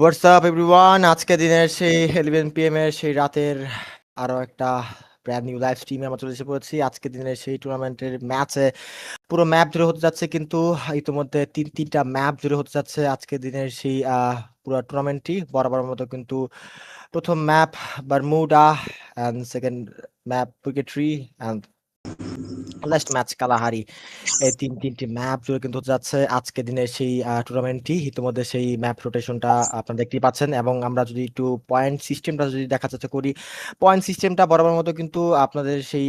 WhatsApp everyone, আজকে দিনের সেই 11 PM এর সেই রাতের আরো একটা ব্র্যান্ড নিউ লাইভ স্ট্রিমে আমরা চলে এসে পড়েছি। আজকে দিনের সেই টুর্নামেন্টের ম্যাচে পুরো ম্যাপ জুড়ে হতে যাচ্ছে, কিন্তু ইতিমধ্যে তিনটা ম্যাপ জুড়ে হতে যাচ্ছে আজকে দিনের সেই পুরো টুর্নামেন্টটি বরাবর মতো। কিন্তু প্রথম map Bermuda, and second map উইকেট্রি, অ্যান্ড লাস্ট ম্যাচ কালাহারি। এই তিনটি ম্যাপ জুড়ে কিন্তু হতে যাচ্ছে আজকে দিনের সেই টুর্নামেন্টটি। ইতিমধ্যে সেই ম্যাপ রোটেশনটা আপনারা দেখতেই পাচ্ছেন, এবং আমরা যদি একটু পয়েন্ট সিস্টেমটা যদি দেখার চেষ্টা করি, পয়েন্ট সিস্টেমটা বরাবর মতো কিন্তু আপনাদের সেই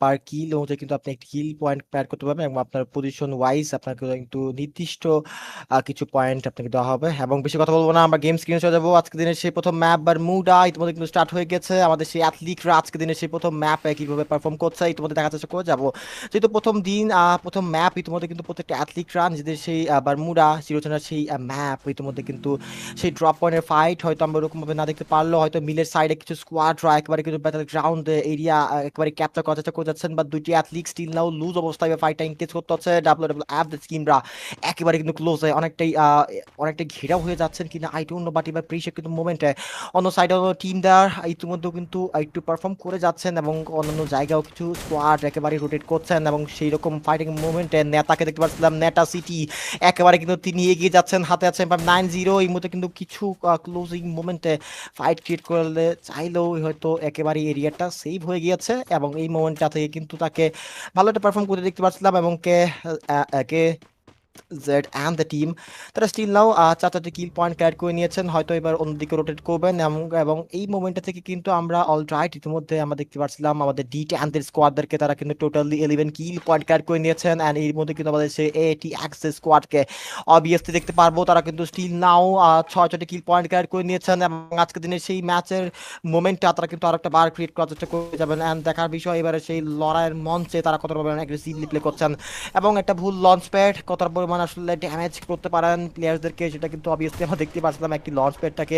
পার কিল অনুযায়ী কিন্তু আপনি একটি কিল পয়েন্ট প্যাড করতে পারবেন, এবং আপনার পজিশন ওয়াইজ আপনাকে কিন্তু নির্দিষ্ট কিছু পয়েন্ট আপনাকে দেওয়া হবে। এবং বেশি কথা বলবো না, আমরা গেম স্ক্রিনে চলে যাবো। আজকে দিনের সেই প্রথম ম্যাপ বারমুডা ইতিমধ্যে কিন্তু স্টার্ট হয়ে গেছে। আমাদের সেই অ্যাথলিটরা আজকে দিনের সেই প্রথম ম্যাপে কিভাবে পারফর্ম করছে ইতিমধ্যে দেখার চেষ্টা করে যাবো। যেহেতু প্রথম দিন, প্রথম ম্যাপ ইতিমধ্যে কিন্তু প্রত্যেকটা অ্যাথলিটরা নিজেদের সেই বারমুডা চিরচেনার সেই ম্যাপ ইতিমধ্যে কিন্তু সেই ড্রপ পয়েন্টের ফাইট হয়তো আমরা ওরকমভাবে না দেখতে পারলেও হয়তো মিলের সাইডে কিছু স্কোয়াডরা একেবারে কিন্তু ব্যাটল গ্রাউন্ড এরিয়া একেবারে ক্যাপচার করার চেষ্টা করে যাচ্ছেন, বা দুইটি অ্যাথলিট স্টিল নাও লুজ অবস্থায় ফাইটটা এনগেজ করতে হচ্ছে। WWF দ্য স্কিমরা একেবারে কিন্তু ক্লোজে অনেকটাই ঘেরাও হয়ে যাচ্ছেন কিনা আই ডোন্ট নো, বাট এবার প্রিশিয়াস কিন্তু মোমেন্টে অন্য সাইডে অন্য টিম দেয়ার ইতিমধ্যেও কিন্তু একটু পারফর্ম করে যাচ্ছেন, এবং অন্যান্য জায়গাও কিছু স্কোয়াড একেবারে রোটেট করছেন, এবং সেই রকম ফাইটিং মুভমেন্টে নেতাকে দেখতে পাচ্ছিলাম, নেটা সিটি একেবারে কিন্তু তিনি এগিয়ে যাচ্ছেন, হাতে আছেন 9-0। এই মুহূর্তে কিন্তু কিছু ক্লোজিং মুভমেন্টে ফাইট ক্রিয়েট করলে চাইলেও হয়তো একেবারে এরিয়াটা সেভ হয়ে গিয়েছে, এবং এই মোমেন্টটা থেকে কিন্তু তাকে ভালো একটা পারফর্ম করতে দেখতে পাচ্ছিলাম, এবং কে জেড অ্যান্ড দ্য টিম তারা স্টিল নাও 4টি কিল পয়েন্ট ক্যারি করে নিয়েছেন, হয়তো এবার অন্যদিকে রোটেট করবেন, এবং এই মোমেন্টটা থেকে কিন্তু আমরা অলরাইট ইতিমধ্যে আমরা দেখতে পাচ্ছিলাম আমাদের ডি অ্যান্ডের স্কোয়াডদেরকে তারা কিন্তু টোটালি 11 কিল পয়েন্ট ক্যারি করে নিয়েছেন, অ্যান্ড এর মধ্যে কিন্তু আমাদের সেই এটি অ্যাক্সেস স্কোয়াডকে অবভিয়াসলি দেখতে পারবো, তারা কিন্তু স্টিল নাও 6টি কিল পয়েন্ট ক্যারি করে নিয়েছেন, এবং আজকে দিনের সেই ম্যাচের মোমেন্টটা তারা কিন্তু আরেকটা বার ক্রিয়েট করার চেষ্টা করে যাবেন। অ্যান্ড দেখার বিষয় এবারে সেই লড়াইয়ের মঞ্চে তারা কতটা পরিমাণ অ্যাগ্রেসিভলি প্লে করছেন, এবং একটা ভুল লঞ্চ প্যাড কতটা পরিমাণ আসলে ড্যামেজ করতে পারেন প্লেয়ারদেরকে সেটা কিন্তু অবভিয়াসলি আমরা দেখতে পাচ্ছিলাম। একটি লঞ্চ প্যাডটাকে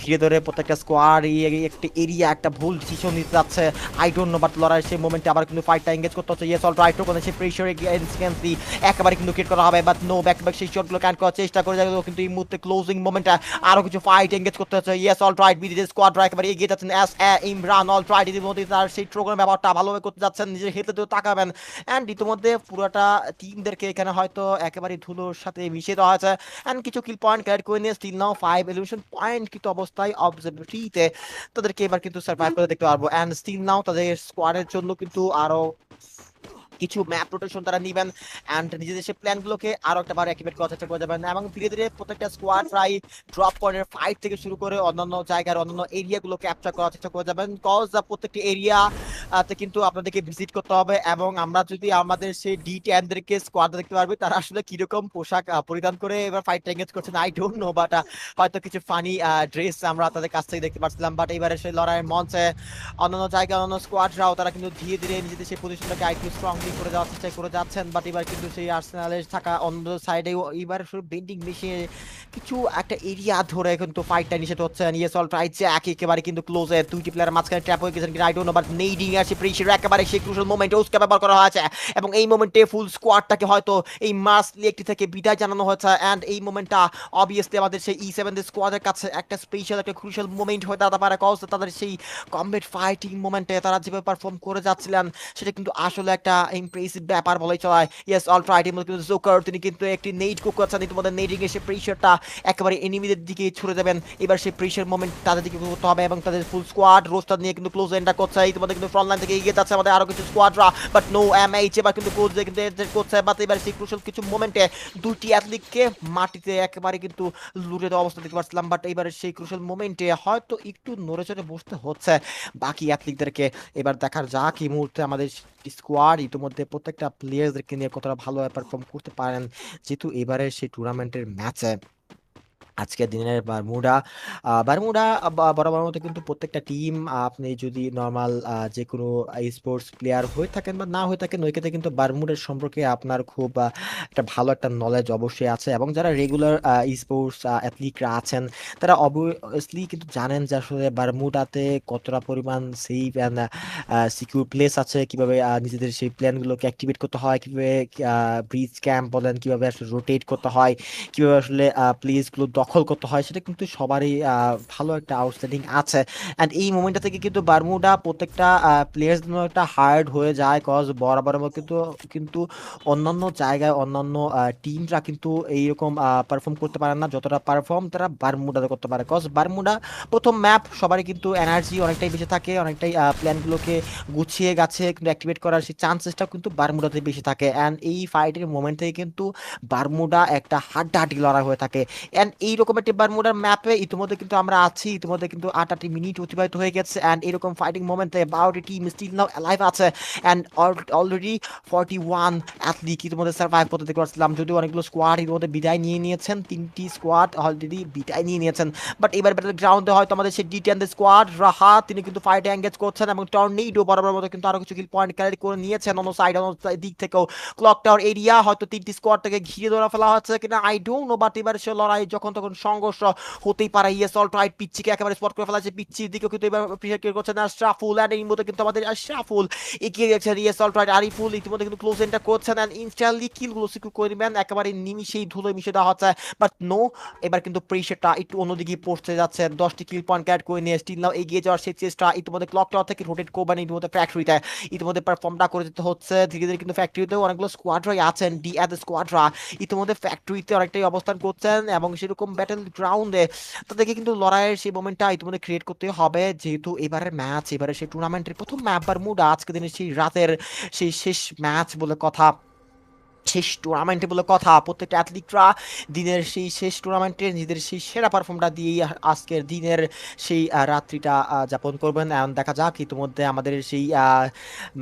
ঘিরে ধরে প্রত্যেকটা স্কোয়াড একটি এরিয়া একটা ভুল ডিসিশন নিতে যাচ্ছে আই ডোন্ট নো, বাট লড়াইয়ের সেই মোমেন্টে আবার কিন্তু ফাইটটা এঙ্গেজ করতে হচ্ছে। ইয়েস অল রাইট ওখানে সেই প্রেশার ইনস্ট্যান্টলি একেবারে কিন্তু ক্রিয়েট করা হবে, বাট নো ব্যাক ব্যাক সেই শটগুলো ক্যান করার চেষ্টা করে যাবে, কিন্তু এই মুহূর্তে ক্লোজিং মোমেন্টে আরো কিছু ফাইট এঙ্গেজ করতে হচ্ছে। ইয়েস অল রাইট বিডিজে স্কোয়াডরা একেবারে এগিয়ে যাচ্ছেন অ্যাস ইমরান অল রাইট ইতিমধ্যে তার সেই ট্রোগ্রাম ব্যাপারটা ভালোভাবে করতে যাচ্ছেন, নিজের হেলথে তো তাকাবেন, অ্যান্ড ইতিমধ্যে পুরোটা টিমদেরকে এখানে হয়তো একেবারে ধুলোর সাথে মিশিয়ে দেওয়া হয়েছে, অ্যান্ড কিছু কিল পয়েন্ট ক্যারি করে নিয়ে স্টিল নাও 5 এলিমিনেশন পয়েন্ট কিন্তু অবস্থায় অবজারভেটরিতে তাদেরকে এবার কিন্তু সার্ভাইভ করে দেখতে পারবো, অ্যান্ড স্টিল নাও তাদের স্কোয়াডের জন্য কিন্তু আরো কিছু ম্যাপ রোটেশন তারা নিবেন, অ্যান্ড নিজেদের সেই প্ল্যানগুলোকে আরো একটা বার অ্যাক্টিভেট করার চেষ্টা করে যাবেন, এবং ধীরে ধীরে প্রত্যেকটা স্কোয়াড প্রায় ড্রপ পয়েন্টের ফাইট থেকে শুরু করে অন্যান্য জায়গার অন্যান্য এরিয়াগুলো ক্যাপচার করার চেষ্টা করে যাবেন, কজ প্রত্যেকটি এরিয়া তে কিন্তু আপনাদেরকে ভিজিট করতে হবে, এবং আমরা যদি আমাদের সেই ডি10দেরকে স্কোয়াড দেখতে পারবি তারা আসলে কিরকম পোশাক পরিধান করে এবার ফাইট এঙ্গেজ করছেন আই ডোন্ট নো, বাট হয়তো কিছু ফানি ড্রেস আমরা তাদের কাছ থেকে দেখতে পাচ্ছিলাম, বাট এবারে সেই লড়াইয়ের মঞ্চে অন্যান্য জায়গায় অন্যান্য স্কোয়াডরাও তারা কিন্তু ধীরে ধীরে নিজেদের সেই পজিশনটাকে আরেকটু স্ট্রংলি করে যাওয়ার চেষ্টা করে যাচ্ছেন, বাট এবার কিন্তু সেই আর্সেনালের থাকা অন্য সাইডে এবার শুধু বেন্ডিং মিশিয়ে কিছু একটা এরিয়া ধরে কিন্তু ফাইটটা নিষেধ হচ্ছে। ইয়েস অল রাইট যে একেবারে কিন্তু ক্লোজে দুইটি প্লেয়ার মাঝখানে ট্র্যাপ হয়ে গেছেন, কিন্তু আই ডোন্ট নো, বাট নেইডিং আর সেই প্রেশার একেবারে সেই ক্রুশাল মোমেন্টে ওসকে ব্যবহার করা হয়েছে, এবং এই মোমেন্টে ফুল স্কোয়াডটাকে হয়তো এই মার্সলি একটি থেকে বিদায় জানানো হয়েছে, অ্যান্ড এই মোমেন্টটা অবভিয়াসলি আমাদের সেই E7 স্কোয়াডের কাছে একটা স্পেশাল একটা ক্রুশাল মোমেন্ট হয়ে দাঁড়াতে পারে, কজ তাদের সেই কমব্যাট ফাইটিং মোমেন্টে তারা যেভাবে পারফর্ম করে যাচ্ছিলেন সেটা কিন্তু আসলে একটা ইমপ্রেসিভ ব্যাপার বলেই চলায়। ইয়েস অল রাইট এর মধ্যে কিন্তু জোকার তিনি কিন্তু একটি নেইড কুক করছেন, ইতিমধ্যে নেইডিং এর সেই প্রেশারটা একেবারে এনিমিদের দিকে ছুড়ে দেবেন, এবার সেই প্রেশার মোমেন্ট তাদের দিকে করতে হবে, এবং তাদের ফুল স্কোয়াড রোস্টার নিয়ে কিন্তু ক্লোজ এন্টার করছে, ইতিমধ্যে কিন্তু ফ্রন্ট লাইন থেকে এগিয়ে যাচ্ছে আমাদের আরো কিছু স্কোয়াডরা, বাট নো এমএইচ এবার কিন্তু কোচ কিন্তু এন্টার করছে, বাট এবার সেই ক্রুশাল কিছু মোমেন্টে দুইটি অ্যাথলিটকে মাটিতে একেবারে কিন্তু লুটে দেওয়া অবস্থা দেখতে পাচ্ছিলাম, বাট এবারে সেই ক্রুশাল মোমেন্টে হয়তো একটু নড়ে চড়ে বসতে হচ্ছে বাকি অ্যাথলিটদেরকে। এবার দেখার যাক এই মুহূর্তে আমাদের স্কোয়াড ইতিমধ্যে প্রত্যেকটা প্লেয়ারদেরকে নিয়ে কতটা ভালো পারফর্ম করতে পারেন, যেহেতু এবারে সেই টুর্নামেন্টের ম্যাচে আজকের দিনের বারমুডা বরাবর মতো কিন্তু প্রত্যেকটা টিম আপনি যদি নর্মাল যে কোনো স্পোর্টস প্লেয়ার হয়ে থাকেন বা না হয়ে থাকেন ওই ক্ষেত্রে কিন্তু বারমুডার সম্পর্কে আপনার খুব একটা ভালো একটা নলেজ অবশ্যই আছে, এবং যারা রেগুলার স্পোর্টস অ্যাথলিটরা আছেন তারা অবভিয়াসলি কিন্তু জানেন যে আসলে বারমুডাতে কতটা পরিমাণ সেফ অ্যান্ড সিকিউর প্লেস আছে, কিভাবে নিজেদের সেই প্ল্যানগুলোকে অ্যাক্টিভেট করতে হয়, কিভাবে ব্রিজ ক্যাম্প বলেন কিভাবে আসলে রোটেট করতে হয়, কিভাবে আসলে প্লেসগুলো দখল দখল করতে হয় সেটা কিন্তু সবারই ভালো একটা আউটস্ট্যান্ডিং আছে। অ্যান্ড এই মোমেন্টটা থেকে কিন্তু বারমুডা প্রত্যেকটা প্লেয়ার্স জন্য একটা হার্ড হয়ে যায়, কজ বরাবর কিন্তু কিন্তু অন্যান্য জায়গায় অন্যান্য টিমরা কিন্তু এইরকম পারফর্ম করতে পারে না যতটা পারফর্ম তারা বারমুডাতে করতে পারে। কজ বারমুডা প্রথম ম্যাপ, সবারই কিন্তু এনার্জি অনেকটাই বেশি থাকে, অনেকটাই প্ল্যানগুলোকে গুছিয়ে গাছে কিন্তু অ্যাক্টিভেট করার সেই চান্সেসটা কিন্তু বারমুডাতে বেশি থাকে। অ্যান্ড এই ফাইটের মোমেন্ট থেকে কিন্তু বারমুডা একটা হাড্ডাহাড্ডি লড়াই হয়ে থাকে। অ্যান্ড এইরকম একটি বারমুডার ম্যাপে ইতিমধ্যে কিন্তু আমরা আছি, ইতিমধ্যে কিন্তু 8 মিনিট অতিবাহিত হয়ে গেছে। অ্যান্ড এরকম ফাইটিং মোমেন্টে বারোটি টিম স্টিল নাও অ্যালাইভ আছে। অ্যান্ড অলরেডি 41 অ্যাথলিট ইতিমধ্যে সার্ভাইভ করতে দেখতে পাচ্ছিলাম, যদিও অনেকগুলো স্কোয়াড ইতিমধ্যে বিদায় নিয়ে নিয়েছেন, 3টি স্কোয়াড অলরেডি বিদায় নিয়ে নিয়েছেন। বাট এবার ব্যাটেল গ্রাউন্ডে হয়তো আমাদের সেই D10 স্কোয়াড রাহা তিনি কিন্তু ফাইটে এঙ্গেজ করছেন এবং টর্নেডো বরাবর মতো কিন্তু আরো কিছু কিল পয়েন্ট ক্যারি করে নিয়েছেন অন্য সাইড, অন্য দিক থেকেও ক্লক টাওয়ার এরিয়া হয়তো 3টি স্কোয়াড থেকে ঘিরে ধরা ফেলা হচ্ছে কিনা আই ডোন্ট নো। বাট এবার সে লড়াই যখন তখন সংঘর্ষ হতেই পারে। ইয়েস অল রাইট, পিচ্চিকে একেবারে স্পট করে ফেলা আছে, পিচ্চির দিকেও কিন্তু এবার প্রেসার ক্রিয়েট করছেন আশরাফুল। অ্যান্ড এই মধ্যে কিন্তু আমাদের আশরাফুল এগিয়ে গেছেন। ইয়েস অল রাইট, আরিফুল ইতিমধ্যে কিন্তু ক্লোজ এন্টার করছেন অ্যান্ড ইনস্ট্যান্টলি কিলগুলো সিকিউর করে নেবেন, একেবারে নিমিশেই ধুলোয় মিশে দেওয়া হচ্ছে। বাট নো, এবার কিন্তু প্রেসারটা একটু অন্যদিকে পড়তে যাচ্ছে। 10টি কিল পয়েন্ট ক্যাট করে নিয়ে স্টিল নাও এগিয়ে যাওয়ার সেই চেষ্টা, ইতিমধ্যে ক্লক টাওয়ার থেকে রোটেট করবেন ইতিমধ্যে ফ্যাক্টরিতে, ইতিমধ্যে পারফর্মটা করে দিতে হচ্ছে ধীরে ধীরে। কিন্তু ফ্যাক্টরিতেও অনেকগুলো স্কোয়াডরাই আছেন, ডি এট স্কোয়াডরা ইতিমধ্যে ফ্যাক্টরিতে অনেকটাই অবস্থান করছেন এবং সেরকম ব্যাটেল গ্রাউন্ডে তাদেরকে কিন্তু লড়াইয়ের সেই মোমেন্টটা ইতিমধ্যে ক্রিয়েট করতে হবে, যেহেতু এবারের ম্যাচ, এবারে সেই টুর্নামেন্টের প্রথম ম্যাচ বারমুডা আজকে দিনের সেই রাতের সেই শেষ ম্যাচ বলে কথা, শেষ টুর্নামেন্টে বলে কথা। প্রত্যেকটা অ্যাথলিটরা দিনের সেই শেষ টুর্নামেন্টে নিজেদের সেই সেরা পারফর্মটা দিয়েই আজকের দিনের সেই রাত্রিটা যাপন করবেন। এখন দেখা যাক ইতিমধ্যে আমাদের সেই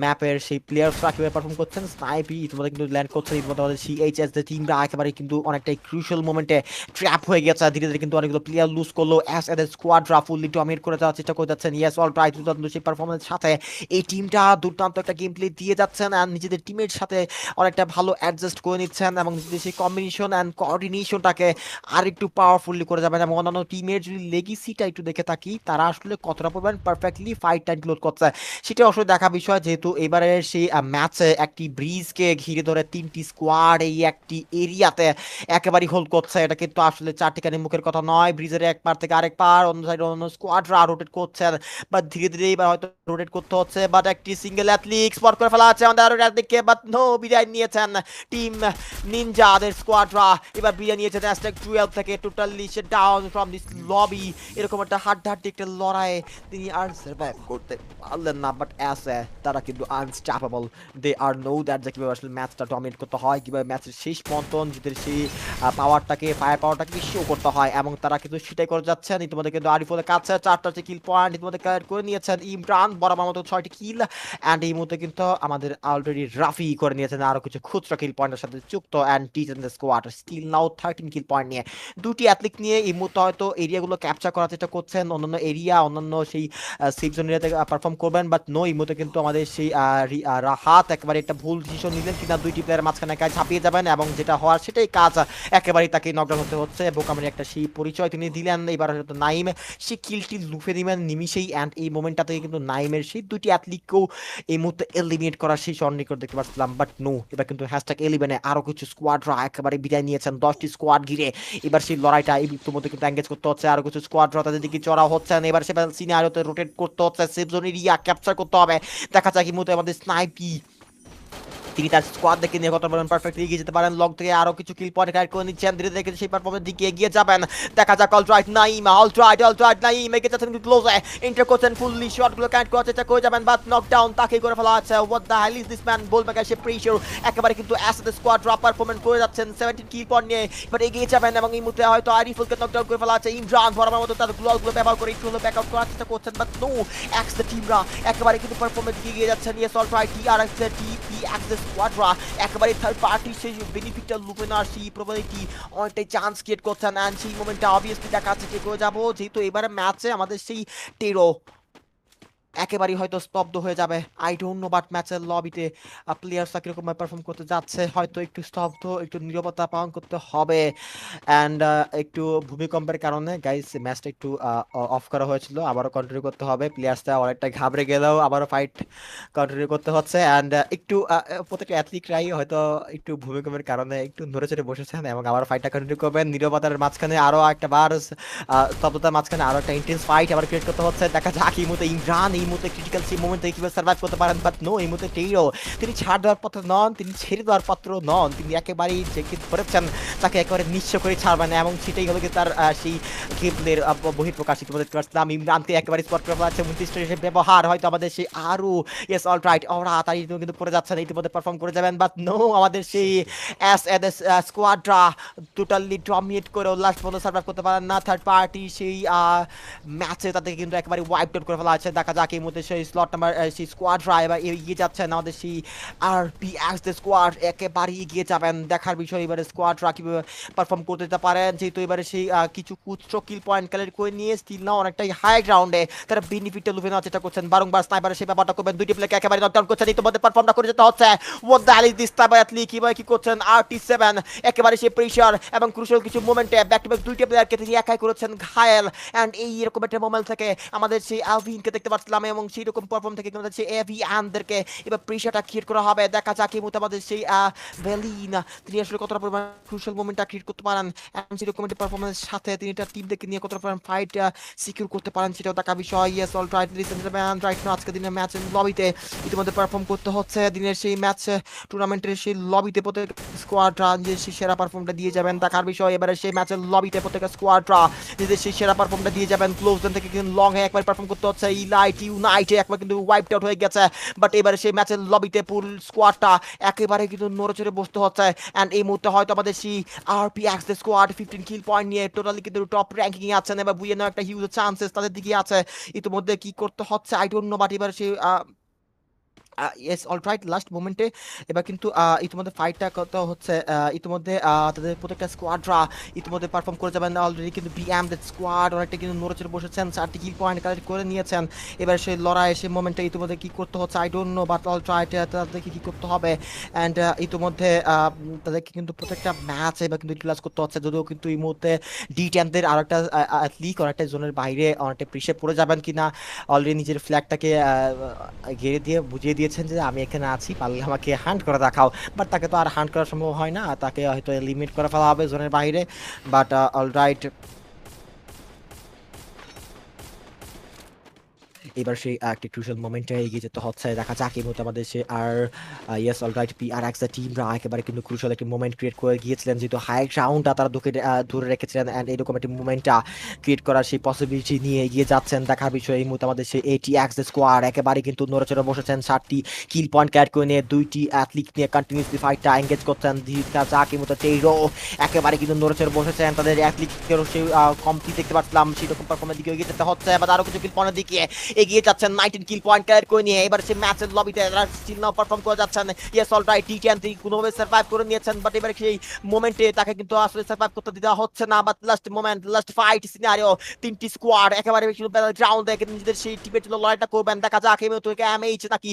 ম্যাপের সেই প্লেয়ার্সরা কীভাবে পারফর্ম করছেন। স্নাইপি ইতিমধ্যে কিন্তু ল্যান্ড করছেন, ইতিমধ্যে আমাদের CHS যে টিমরা একেবারে কিন্তু অনেকটাই ক্রুশাল মোমেন্টে ট্র্যাপ হয়ে গেছে, ধীরে ধীরে কিন্তু অনেকগুলো প্লেয়ার লুজ করলো, অ্যাস এদের স্কোয়াডরা ফুললি ডমিনেট করে যাওয়ার চেষ্টা করে যাচ্ছেন। ইয়েস অল রাইট, দুর্দান্ত সেই পারফরমেন্সের সাথে এই টিমটা দুর্দান্ত একটা গেম প্লে দিয়ে যাচ্ছেন আর নিজেদের টিমের সাথে অনেকটা ভালো অ্যাডজাস্ট করে নিচ্ছেন এবং নিজেদের সেই কম্বিনেশন অ্যান্ড কোঅর্ডিনেশনটাকে আর একটু পাওয়ারফুলি করে যাবেন। এবং অন্যান্য টিমের যদি লেগেসিটা একটু দেখে থাকি, তারা আসলে কতটা পরিমাণ পারফেক্টলি ফাইটটা ইনক্লুড করছে সেটা আসলে দেখা বিষয়, যেহেতু এবারের সেই ম্যাচে একটি ব্রিজকে ঘিরে ধরে 3টি স্কোয়াড এই একটি এরিয়াতে একেবারেই হোল্ড করছে। এটা কিন্তু আসলে চারটিখানি মুখের কথা নয়, ব্রিজের এক পার থেকে আরেক পার অন্য সাইডে অন্য স্কোয়াডরা রোটেট করছেন, বাট ধীরে ধীরে এবার হয়তো রোটেট করতে হচ্ছে। বাট একটি সিঙ্গেল অ্যাথলিট স্পট করে ফেলা আছে আমাদের আরো অ্যাথলিটকে, বাট নো, বিদায় নিয়েছেন টিম নিনজাদের স্কোয়াডরা। এবার বিদায় নিয়েছেন #12 থেকে, totally say down from this lobby. এরকম একটা হাড্ডাহাড্ডি একটা লড়াইয়ে তিনি আর সার্ভাইভ করতে পারলেন না, বাট অ্যাস তারা কিন্তু unstoppable. They are know that যে কীভাবে আসলে ম্যাচটা ডমিনেট করতে হয়, কীভাবে ম্যাচের শেষ পর্যন্ত নিজেদের সেই পাওয়ারটাকে, ফায়ার পাওয়ারটাকে শো করতে হয় এবং তারা কিন্তু সেটাই করে যাচ্ছেন। ইতিমধ্যে কিন্তু আরিফুলের কাছে 4টা কিল পয়েন্ট ইতিমধ্যে ক্লিয়ার করে নিয়েছেন ইমরান, বরাবর মতো 6টি কিল। অ্যান্ড এই মুহূর্তে কিন্তু আমাদের অলরেডি রাফি করে নিয়েছেন আরো কিছু খুচরা কিল পয়েন্টের সাথে যুক্ত। অ্যান্ড টিচেন the squad still now 13 kill point নিয়ে, 2টি অ্যাথলিট নিয়ে এই মুহূর্তে হয়তো এরিয়াগুলো ক্যাপচার করার চেষ্টা করছেন, অন্যান্য এরিয়া অন্যান্য সেই সেফ জোন এরিয়াতে পারফর্ম করবেন। বাট নো, এই মুহূর্তে কিন্তু আমাদের সেই রাহাত একেবারে একটা ভুল ডিসিশন নিলেন কিনা, 2টি প্লেয়ারের মাঝখানে কাজ ঝাঁপিয়ে যাবেন এবং যেটা হওয়ার সেটাই কাজ, একেবারেই তাকে নকডাউন হতে হচ্ছে। বোকামের একটা সেই পরিচয় তিনি দিলেন। এবার হয়তো নাইম সেই কিলটি লুফে দিবেন নিমিশেই। অ্যান্ড এই মোমেন্টটা থেকে কিন্তু নাইমের সেই 2টি অ্যাথলিটকেও এই মুহূর্তে এলিমিনেট করার সেই স্বর্ণিকর দেখতে পাচ্ছিলাম। বাট নো, এবার কিন্তু #11-এ আরো কিছু স্কোয়াডরা একেবারে বিদায় নিয়েছেন, 10টি স্কোয়াড ঘিরে এবার সেই লড়াইটা এই মধ্যে কিন্তু এঙ্গেজ করতে হচ্ছে। আরো কিছু স্কোয়াডরা তাদের দিকে চড়া হচ্ছেন, এবার সে সিনারিওতে রোটেট করতে হচ্ছে, সেফ জোন এরিয়া ক্যাপচার করতে হবে। দেখা যাক এই মুহূর্তে আমাদের স্নাইপি তিনি তার স্কোয়াড দেখে নিয়ে কত পারফেক্টলি এগিয়ে যেতে পারেন, লগ থেকে আরো কিছু কিল পয়েন্ট ক্যারি করে নিচ্ছেন, ধীরে ধীরে সেই পারফরমেন্স দিকে এগিয়ে যাবেন। দেখা যাক অলরাইট নাইম, অলরাইট নাইম এগিয়ে যাচ্ছেন কিন্তু ক্লোজে এন্টার করছেন, ফুললি শটগুলো ক্যান্ট করার চেষ্টা করে যাবেন, বাট নকডাউন তাকে করে ফেলা আছে। What the hell is this man, বলবেন সে প্রেশার একেবারে কিন্তু অ্যাসেদ স্কোয়াড ড্রপ পারফরমেন্স করে যাচ্ছেন 17 কিল পয়েন্ট নিয়ে, বাট এগিয়ে যাবেন এবং এই মুহূর্তে হয়তো আরিফুলকে নকডাউন করে ফেলা আছে। ইমরান বরাবর মতো তার গ্লোগুলো ব্যবহার করে একটু হলো ব্যাকআউট করার চেষ্টা করছেন, বাট নো, এক্স দ্য টিমরা একেবারে কিন্তু পারফরমেন্স দিকে এগিয়ে যাচ্ছেন। ইয়েস অলরাইট, টিআরএক্স টিপি এক্স দ্য স্কোয়াডরা একেবারে থার্ড পার্টি সেই বেনিফিটটা লুপে নেওয়ার সেই প্রবাবিলিটি অনেকটাই চান্স ক্রিয়েট করছেন। অ্যান্ড সেই মোমেন্টটা অবভিয়াসলি দেখা যাচ্ছে যে করে যাবো, যেহেতু এবারে ম্যাচে আমাদের সেই টেরো একেবারেই হয়তো স্তব্ধ হয়ে যাবে। আই ডোন্ট নো বাট ম্যাচের লবিতে প্লেয়ার্সরা কিরকম পারফর্ম করতে যাচ্ছে, হয়তো একটু স্তব্ধ, একটু নীরবতা পালন করতে হবে। অ্যান্ড একটু ভূমিকম্পের কারণে গাইস ম্যাচটা একটু অফ করা হয়েছিল, আবারও কন্টিনিউ করতে হবে। প্লেয়ার্সরা অনেকটা ঘাবড়ে গেলেও আবারও ফাইট কন্টিনিউ করতে হচ্ছে। অ্যান্ড একটু প্রত্যেকটা অ্যাথলিটরাই হয়তো একটু ভূমিকম্পের কারণে একটু নড়ে চড়ে বসেছেন এবং আবার ফাইটটা কন্টিনিউ করবেন। নীরবতার মাঝখানে আরও একটা বার, স্তব্ধতার মাঝখানে আরও একটা ইন্টেন্স ফাইট আবার ক্রিয়েট করতে হচ্ছে। দেখা যাক এই মুহূর্তে ইমরান এই মুহূর্তে ক্রিটিক্যাল সেই মোমেন্টে কীভাবে সার্ভাইভ করতে পারেন, বাট নো, এই মুহূর্তে টেইরো তিনি ছাড় দেওয়ার পাত্র নন, তিনি ছেড়ে দেওয়ার পাত্র নন, তিনি একেবারেই যে ধরেছেন তাকে একেবারে নিঃস্ব করে ছাড়বেন, এবং সেটাই হলো কি তার সেই গেমপ্লের বহিঃপ্রকাশ। ইতিমধ্যে পারছিলাম ইমরানকে একেবারে স্পট করে ফেলা আছে, 29 ব্যবহার হয়তো আমাদের সেই আরও ইয়েস অল রাইট ওরা তাড়াতাড়ি কিন্তু পড়ে যাচ্ছেন, ইতিমধ্যে পারফর্ম করে যাবেন, বাট নো, আমাদের সেই এস এস স্কোয়াডরা টোটালি ডমিনেট করে লাস্ট পর্যন্ত সার্ভাইভ করতে পারেন না। থার্ড পার্টি সেই ম্যাচে তাদেরকে কিন্তু একেবারে ওয়াইপ আউট করে ফেলা আছে। দেখা যাক এই মুহূর্তে সেই স্লট নাম্বার সেই স্কোয়াডরা এবার এগিয়ে যাচ্ছেন, আমাদের সেই আরপিএক্স স্কোয়াড একেবারে এগিয়ে যাবেন। দেখার বিষয় এবারে স্কোয়াডরা কীভাবে পারফর্ম করতে দিতে পারেন, যেহেতু এবারে সেই কিছু কুচ্ছ কিল পয়েন্ট কালেক্ট করে নিয়ে স্টিল না অনেকটাই হাই গ্রাউন্ডে তারা বেনিফিটটা লুফে নেওয়ার চেষ্টা করছেন। বারংবার স্নাইপারের সেই ব্যাপারটা করবেন, দুইটি প্লেকে একেবারে নকডাউন করছেন, ইতিমধ্যে পারফর্মটা করে যেতে হচ্ছে। What the hell is this sniper athlete, কীভাবে কী করছেন RT7 একেবারে সেই প্রেশার এবং ক্রুশাল কিছু মোমেন্টে ব্যাক টু ব্যাক দুইটা প্লেয়ারকে তিনি একাই করেছেন ঘায়েল। অ্যান্ড এই এরকম একটা মোমেন্ট থেকে আমাদের সেই আলভিনকে দেখতে পাচ্ছিলাম, এবং সেই রকম পারফর্ম থেকে আমাদের সেই এভিয়ানদেরকে এবার প্রেশারটা ক্রিয়েট করা হবে। দেখা যাক এই মুহূর্তে আমাদের সেই ভ্যালিনা তিনি আসলে কতটা পরিমাণ ক্রুশাল মোমেন্টটা ক্রিয়েট করতে পারেন, এবং সেরকম একটা পারফরমেন্সের সাথে তিনি তার টিমদেরকে নিয়ে কতটা পরিমাণ ফাইট সিকিউর করতে পারেন সেটাও দেখা বিষয়। Yes all right listen right now আজকে দিনের ম্যাচ লবিতে ইতিমধ্যে পারফর্ম করতে হচ্ছে। দিনের সেই ম্যাচ টুর্নামেন্টের সেই লবিতে প্রত্যেক স্কোয়াডরা যে সেই সেরা পারফর্মটা দিয়ে যাবেন দেখার বিষয়। এবারে সেই ম্যাচের লবিতে প্রত্যেক স্কোয়াডরা নিজেদের সেই সেরা পারফর্মটা দিয়ে যাবেন। ক্লোজ জোন থেকে কিন্তু লং এ একবার পারফর্ম করতে হচ্ছে, ইলাইট ইউনাইটে একবার কিন্তু ওয়াইপড আউট হয়ে গেছে, বাট এবারে সেই ম্যাচের লবিতে পুল স্কোয়াডটা একেবারে কিন্তু নড়ে চড়ে বসতে হচ্ছে। অ্যান্ড এই মুহূর্তে হয়তো আমাদের সেই RPX স্কোয়াড 15 কিল পয়েন্ট নিয়ে টোটালি কিন্তু টপ র্যাঙ্কিং এ আছেন, এবার বুঝে নেওয়া একটা হিউজ চান্সেস তাদের দিকে আছে। ইতিমধ্যে কি করতে হচ্ছে আই ডোন্ট নো, বাট এবার সেই ইয়েস অল রাইট লাস্ট মোমেন্টে এবার কিন্তু ইতিমধ্যে ফাইটটা কত হচ্ছে। ইতিমধ্যে তাদের প্রত্যেকটা স্কোয়াডরা ইতিমধ্যে পারফর্ম করে যাবেন অলরেডি, কিন্তু বিএম দ্য স্কোয়াড অনেকটা কিন্তু নড়েচড়ে বসেছেন, 4টি কিল পয়েন্ট কালেক্ট করে নিয়েছেন। এবার সেই লড়াই সেই মোমেন্টে ইতিমধ্যে কী করতে হচ্ছে I don't know, but all right তাদেরকে কী করতে হবে। অ্যান্ড ইতিমধ্যে তাদেরকে কিন্তু প্রত্যেকটা ম্যাচ এবার কিন্তু ইউটিলাইজ করতে হচ্ছে, যদিও কিন্তু এই মুহূর্তে D10দের আর একটা লিগ অনেকটা জোনের বাইরে অনেকটা প্রেশার পড়ে যাবেন কিনা, অলরেডি নিজের ফ্ল্যাগটাকে ঘিরে দিয়ে বুঝিয়ে দিয়েছেন যে আমি এখানে আছি, পারলে আমাকে হান্ট করে দেখাও। বাট তাকে তো আর হান্ট করা সম্ভব হয় না, তাকে হয়তো লিমিট করে ফেলা হবে জোনের বাইরে। বাট অলরাইট এবার সেই একটি ক্রুশাল মোমেন্টে এগিয়ে যেতে হচ্ছে। দেখা যাক এই মুহূর্তে আমাদের সে আর ইয়েস অলরাইট PRX টিমরা একেবারে কিন্তু ক্রুশাল একটি মোমেন্ট ক্রিয়েট করে গিয়েছিলেন, যেহেতু হাই গ্রাউন্ডটা তারা ধরে রেখেছিলেন। অ্যান্ড এরকম একটি মোমেন্টটা ক্রিয়েট করার সেই পসিবিলিটি নিয়ে এগিয়ে যাচ্ছেন। দেখার বিষয় এই মুহূর্তে আমাদের সেই ATX স্কোয়াড একেবারে কিন্তু নড়েচড়ে বসেছেন, 7টি কিল পয়েন্ট ক্যাট করে নিয়ে 2টি অ্যাথলিট নিয়ে কন্টিনিউসলি ফাইটটা এঙ্গেজ করছেন। দেখা যাক এই মুহূর্তে টেইরো একেবারে কিন্তু নড়েচড়ে বসেছেন, তাদের অ্যাথলিটেরও সেই কমতি দেখতে পাচ্ছিলাম, সেরকম পারফরমেন্স দিকে এগিয়ে যেতে হচ্ছে। এবার আরও কিছু কিল পয়েন্টের দিকে এগিয়ে যাচ্ছেন, 19 কিল পয়েন্ট ক্লিয়ার করে নিয়ে এবার সে ম্যাচের লবিতে স্টিল নাও পারফর্ম করে যাচ্ছেন। ইয়েস অল রাইট D10 তিনি কোনোভাবে সার্ভাইভ করে নিয়েছেন, বাট এবার সেই মোমেন্টে তাকে কিন্তু আসলে সার্ভাইভ করতে দেওয়া হচ্ছে না। But last moment last fight scenario 3টি স্কোয়াড একেবারে ব্যাটল গ্রাউন্ডে নিজেদের সেই টিমের জন্য লড়াইটা করবেন। দেখা যাক এই মুহূর্তে MH নাকি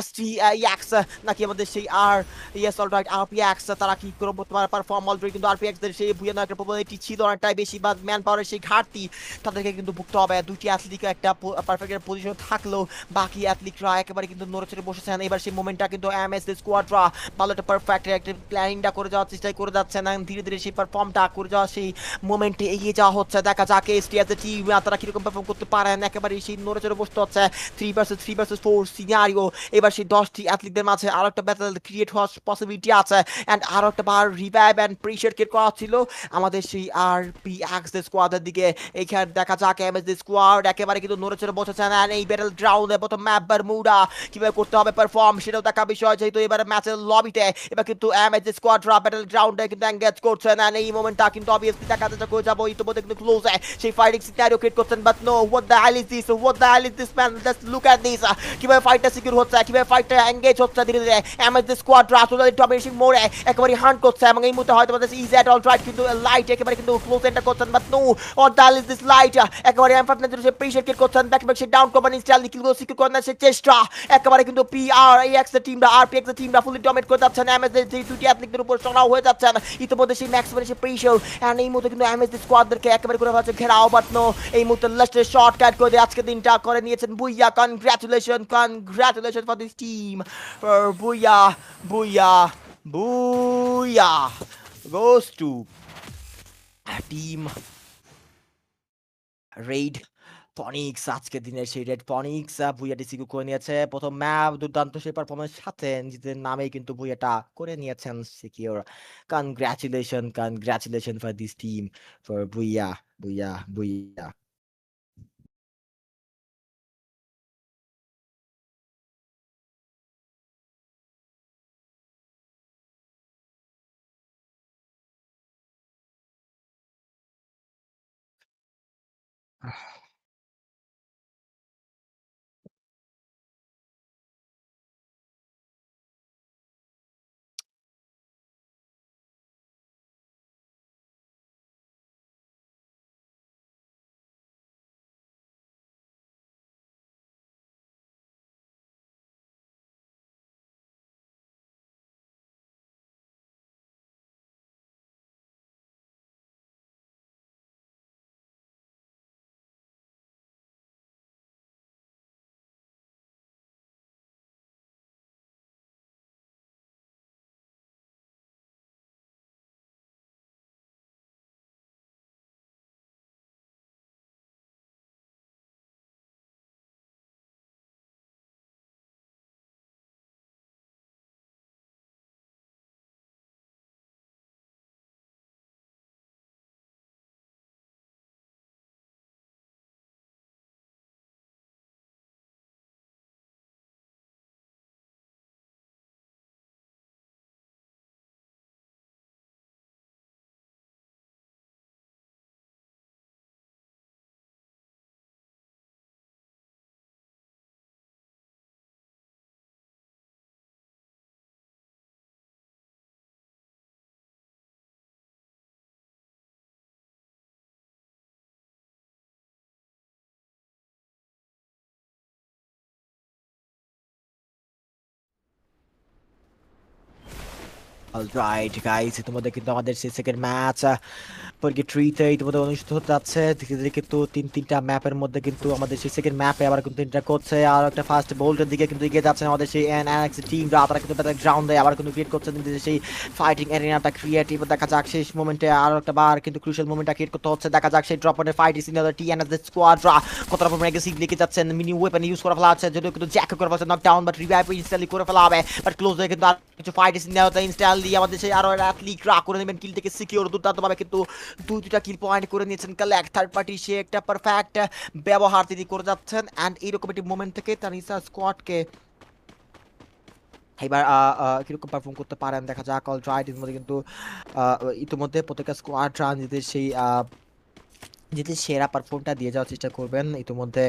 STX নাকি আমাদের সেই আর ইয়েস অল রাইট RPX তারা কি করে পারফর্ম। অলরেডি কিন্তু RPX দের সেই ভুয়ানো একটা প্রবলিটি ছিল অনেকটাই বেশি, বা ম্যান পাওয়ারের সেই ঘাটতি তাদেরকে কিন্তু ভুগতে হবে। দুটি অ্যাথলিটকে একটা পারফেক্ট পজিশন থাকলেও বাকি অ্যাথলিটরা একেবারে কিন্তু নড়েচড়ে বসেছেন। এবার সেই মোমেন্টটা কিন্তু MS স্কোয়াডরা ভালো একটা পারফেক্ট একটা প্ল্যানিংটা করে যাওয়ার চেষ্টাই করে যাচ্ছেন, ধীরে ধীরে সেই পারফর্মটা করে যাওয়া সেই মোমেন্টে এগিয়ে যাওয়া হচ্ছে। দেখা যাক STS এর টিম তারা কিরকম পারফর্ম করতে পারেন, একেবারে সেই নড়েচড়ে বসতে হচ্ছে। 3 vs 4 সিনারিও, এবার সেই 10টি অ্যাথলিটদের মাঝে আরো একটা ব্যাটল ক্রিয়েট হওয়ার পসিবিলিটি আছে। অ্যান্ড আরো একটা বার রিভাইভ অ্যান্ড প্রেশার ক্রিয়েট করা ছিল আমাদের সেই RPX স্কোয়াডের দিকে। এইখানে দেখা যাক MS স্কোয়াড একেবারে কিন্তু নড়েচড়ে বসেছেন, এই ব্যাটল গ্রাউন্ডে প্রথম ম্যাপ বারমুডা কিভাবে করতে হবে পারফর্ম সেটাও দেখা বিষয়, যেহেতু এবারে ম্যাচের লবিতে এবার কিন্তু MS স্কোয়াডরা ব্যাটল গ্রাউন্ডে কিন্তু এঙ্গেজ করছেন। এন্ড এই মোমেন্টটা কিন্তু অবভিয়াসলি দেখা যাচ্ছে করে যাবো, ইতিমধ্যে কিন্তু ক্লোজে সেই ফাইটিং সিনারিও ক্রিয়েট করছেন। But no, what the hell is this, what the hell is this man, just look at this, কিভাবে ফাইটটা সিকিউর হচ্ছে, কিভাবে ফাইটটা এঙ্গেজ হচ্ছে ধীরে ধীরে। MS স্কোয়াডরা আসলে ডমিনেশন মোড়ে একেবারে হান্ট করছে, এবং এই মুহূর্তে হয়তো ইজি অ্যাট অল রাইট কিন্তু লাইট একেবারে কিন্তু ক্লোজ এন্টার করছেন। But no, what the hell is this light, একেবারে M5 যে প্রেশার ক্রিয়েট করছেন, ব্যাক ব্যাক সে ডাউন ডাউন করবেন ইনস্ট্যান্টলি কিলগুলো সিকিউর করে নেওয়ার চেষ্টা একেবারে কিন্তু PRAX এর টিমরা RPX এর টিমরা ফুলি ডমিনেট করে যাচ্ছেন এমএস এর যে দুটি অ্যাথলিটদের উপর চড়াও হয়ে যাচ্ছেন ইতিমধ্যে সেই ম্যাক্সিমাম সেই প্রেশার এন্ড এই মুহূর্তে কিন্তু এমএস স্কোয়াডদেরকে একেবারে করে ফেলছে ঘেরাও বাট নো এই মুহূর্তে লাস্টের শর্টকাট করে দিয়ে আজকে দিনটা করে নিয়েছেন booyah congratulation for this team booyah booyah booyah goes to team red phoenix আজকের দিনের সেই রেড পনিক্স ভুইয়াটি সিকিউর করে নিয়েছে প্রথম ম্যাপ দুর্দান্ত সেই পারফরমেন্স সাথে নিজেদের নামেই কিন্তু ভুইয়াটা করে নিয়েছেন secure congratulation for this team for booyah booyah booyah alright guys ইতিমধ্যে কিন্তু আমাদের সেই সেকেন্ড ম্যাচ পর্গিট্রিতে ইতিমধ্যে অনুষ্ঠিত হতে যাচ্ছে ধীরে ধীরে কিন্তু তিনটা ম্যাপের মধ্যে কিন্তু আমাদের সেই সেকেন্ড ম্যাপে আবার কিন্তু ইন্টার করছে আর একটা ফার্স্ট বোল্টের দিকে কিন্তু এগিয়ে যাচ্ছে আমাদের সেই এনএক্স টিমরা তারা কিন্তু তাদের গ্রাউন্ডে আবার কিন্তু ক্রিয়েট করছে নিজেদের সেই ফাইটিং এরিনাটা ক্রিয়েটিভ দেখা যাক শেষ মোমেন্টে আরো একটা বার কিন্তু ক্রুশাল মোমেন্টটা ক্রিয়েট করতে হচ্ছে দেখা যাক সেই ড্রপ অনের fight is in the TNS স্কোয়াডরা কতটা পরিমাণে এগ্রেসিভ লিখে যাচ্ছেন মিনি ওয়েপন ইউজ করে ফেলা আছে যদিও কিন্তু জ্যাক করে ফেলছে নকডাউন বাট রিভাইভ ইনস্ট্যান্টলি করে ফেলা হবে বাট ক্লোজ হয়ে কিন্তু আর কিছু fight is in the instantly আমাদের সেই আরো অ্যাথলিটরা করে নেবেন কিল থেকে সিকিউর দুর্দান্তভাবে কিন্তু দুইটা কিল পয়েন্ট করে নিয়েছেন কালেক্ট থার্ড পার্টি সে একটা পারফেক্ট ব্যবহার তিনি করে যাচ্ছেন অ্যান্ড এইরকম একটি মোমেন্ট থেকে তানিসা স্কোয়াডকে এবার কিরকম পারফর্ম করতে পারেন দেখা যাক অলরাইট এর মধ্যে কিন্তু ইতিমধ্যে প্রত্যেকটা স্কোয়াডরা নিজেদের সেই নিজেদের সেরা পারফর্মটা দিয়ে যাওয়ার চেষ্টা করবেন ইতিমধ্যে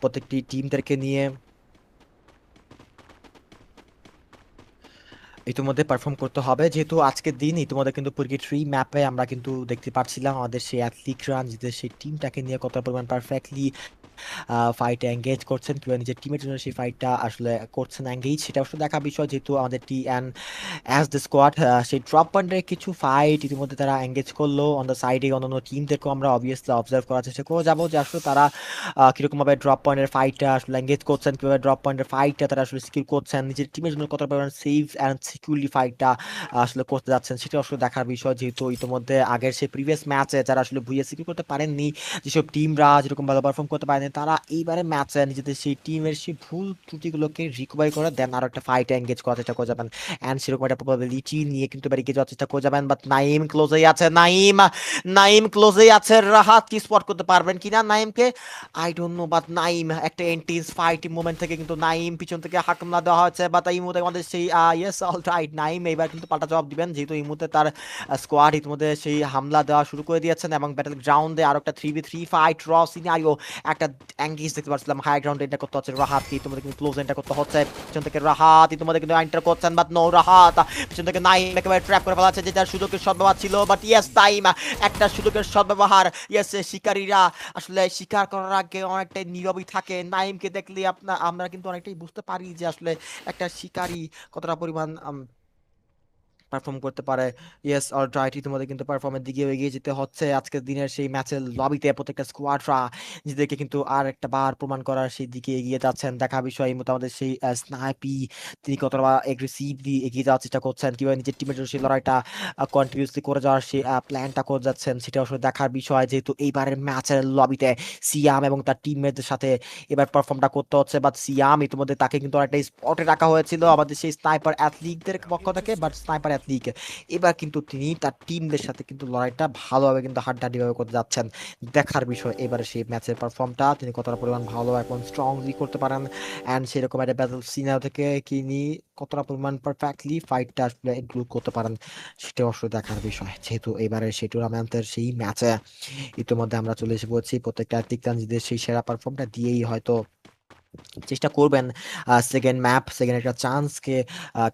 প্রত্যেকটি টিমদেরকে নিয়ে ইতিমধ্যে পারফর্ম করতে হবে যেহেতু আজকের দিন ইতিমধ্যে কিন্তু পুরগিট্রি ম্যাপে আমরা কিন্তু দেখতে পাচ্ছিলাম আমাদের সেই অ্যাথলিটরা নিজেদের সেই টিমটাকে নিয়ে কত পরিমাণ পারফেক্টলি ফাইটে এঙ্গেজ করছেন কিংবা নিজের টিমের জন্য সেই ফাইটটা আসলে করছেন এঙ্গেজ সেটা অবশ্য দেখা বিষয় যেহেতু আমাদের টি অ্যান্ড অ্যাজ দ্য স্কোয়াড সেই ড্রপ পয়েন্টের কিছু ফাইট ইতিমধ্যে তারা এঙ্গেজ করলো অন দ্য সাইডে অন্যান্য টিমদেরকেও আমরা অবভিয়াসলি অবজার্ভ করার চেষ্টা করে যাবো যে আসলে তারা কীরকমভাবে ড্রপ পয়েন্টের ফাইটটা আসলে এঙ্গেজ করছেন কীভাবে ড্রপ পয়েন্টের ফাইটটা তারা আসলে সিকিউর করছেন নিজের টিমের জন্য কত পরিমাণ সেফ অ্যান্ড সিকিউরলি ফাইটটা আসলে করতে যাচ্ছেন সেটা আসলে দেখার বিষয় যেহেতু ইতিমধ্যে আগের সেই প্রিভিয়াস ম্যাচে যারা আসলে ভুইয়া সিকিউর করতে পারেননি যেসব টিমরা যেরকম ভালো পারফর্ম করতে পারেনি তারা এইবারে ম্যাচে নিজেদের সেই টিমের সেই ভুল ত্রুটিগুলোকে রিকভারি করে দেন আরো একটা ফাইটে এঙ্গেজ করার চেষ্টা করে যাবেন অ্যান্ড সেরকম একটা প্রবাবিলিটি নিয়ে কিন্তু এবার এগিয়ে যাওয়ার চেষ্টা করে যাবেন বাট নাইম ক্লোজেই আছে নাইম ক্লোজেই আছে রাহাত কি স্পট করতে পারবেন কিনা নাইমকে I don't know but Naim একটা এন্টিস ফাইটিং মোমেন্ট থেকে কিন্তু নাইম পিছন থেকে হাকমলা দেওয়া হয়েছে বাট এই মুহূর্তে আমাদের সেই ইয়েস অল রাইট নাইম এবার কিন্তু পাল্টা জবাব দিবেন, যেহেতু এই মুহূর্তে তার স্কোয়াড ইতিমধ্যে সেই হামলা দেওয়া শুরু করে দিয়েছেন এবং ব্যাটেল গ্রাউন্ডে আরো একটা 3v3 ফাইট র সিনারিও, একটা এঙ্গেজ দেখতে পাচ্ছিলাম হাই গ্রাউন্ডে। এটা করতে হচ্ছে রাহাতকে, ইতিমধ্যে কিন্তু ক্লোজ এন্টার করতে হচ্ছে পিছন থেকে রাহাত, ইতিমধ্যে কিন্তু এন্টার করছেন বাট নো রাহাত পিছন থেকে নাইম একেবারে ট্র্যাপ করে ফেলাচ্ছে, যেটার সুযোগের সদ্ব্যবহার ছিল বাট ইয়েস টাইম একটা সুযোগের সদ্ব্যবহার। ইয়েস শিকারীরা আসলে শিকার করার আগে অনেকটাই নীরবই থাকে, নাইমকে দেখলে আমরা কিন্তু অনেকটাই বুঝতে পারি যে আসলে একটা শিকারী কতটা পরিমাণ পারফর্ম করতে পারে। ইয়েস অলরাইট, ইতিমধ্যে কিন্তু পারফর্মের দিকে এগিয়ে যেতে হচ্ছে আজকের দিনের সেই ম্যাচের লবিতে প্রত্যেকটা স্কোয়াডরা নিজেদেরকে কিন্তু আর একটা বার প্রমাণ করার সেই দিকে এগিয়ে যাচ্ছেন। দেখা বিষয় এই মতো আমাদের সেই স্নাইপি তিনি কতটা এগ্রেসিভলি এগিয়ে যাওয়ার চেষ্টা করছেন, কিভাবে নিজের টিমের সেই লড়াইটা কন্টিনিউসলি করে যাওয়ার সেই প্ল্যানটা করে যাচ্ছেন, সেটা আসলে দেখার বিষয়। যেহেতু এইবারের ম্যাচের লবিতে সিয়াম এবং তার টিমমেটদের সাথে এবার পারফর্মটা করতে হচ্ছে, বাট সিয়াম ইতিমধ্যে তাকে কিন্তু অনেকটা স্পটে রাখা হয়েছিল আমাদের সেই স্নাইপার অ্যাথলিটদের পক্ষ থেকে, বাট স্নাইপার অ্যাথলিট এবার কিন্তু তিনি তার টিমদের সাথে কিন্তু লড়াইটা ভালোভাবে কিন্তু হাড্ডাহাড্ডিভাবে করতে যাচ্ছেন। দেখার বিষয় এবারে সেই ম্যাচের পারফর্মটা তিনি কতটা পরিমাণ ভালো এখন স্ট্রংলি করতে পারেন, অ্যান্ড সেরকম একটা ব্যাটল সিনারিও থেকে তিনি কতটা পরিমাণ পারফেক্টলি ফাইটটা আসলে ইনক্লুড করতে পারেন, সেটাও আসলে দেখার বিষয়। যেহেতু এবারে সেই টুর্নামেন্টের সেই ম্যাচে ইতিমধ্যে আমরা চলে এসে পড়েছি, প্রত্যেকটা টিকটান নিজেদের সেই সেরা পারফর্মটা দিয়েই হয়তো চেষ্টা করবেন সেকেন্ড ম্যাপ, সেকেন্ড একটা চান্সকে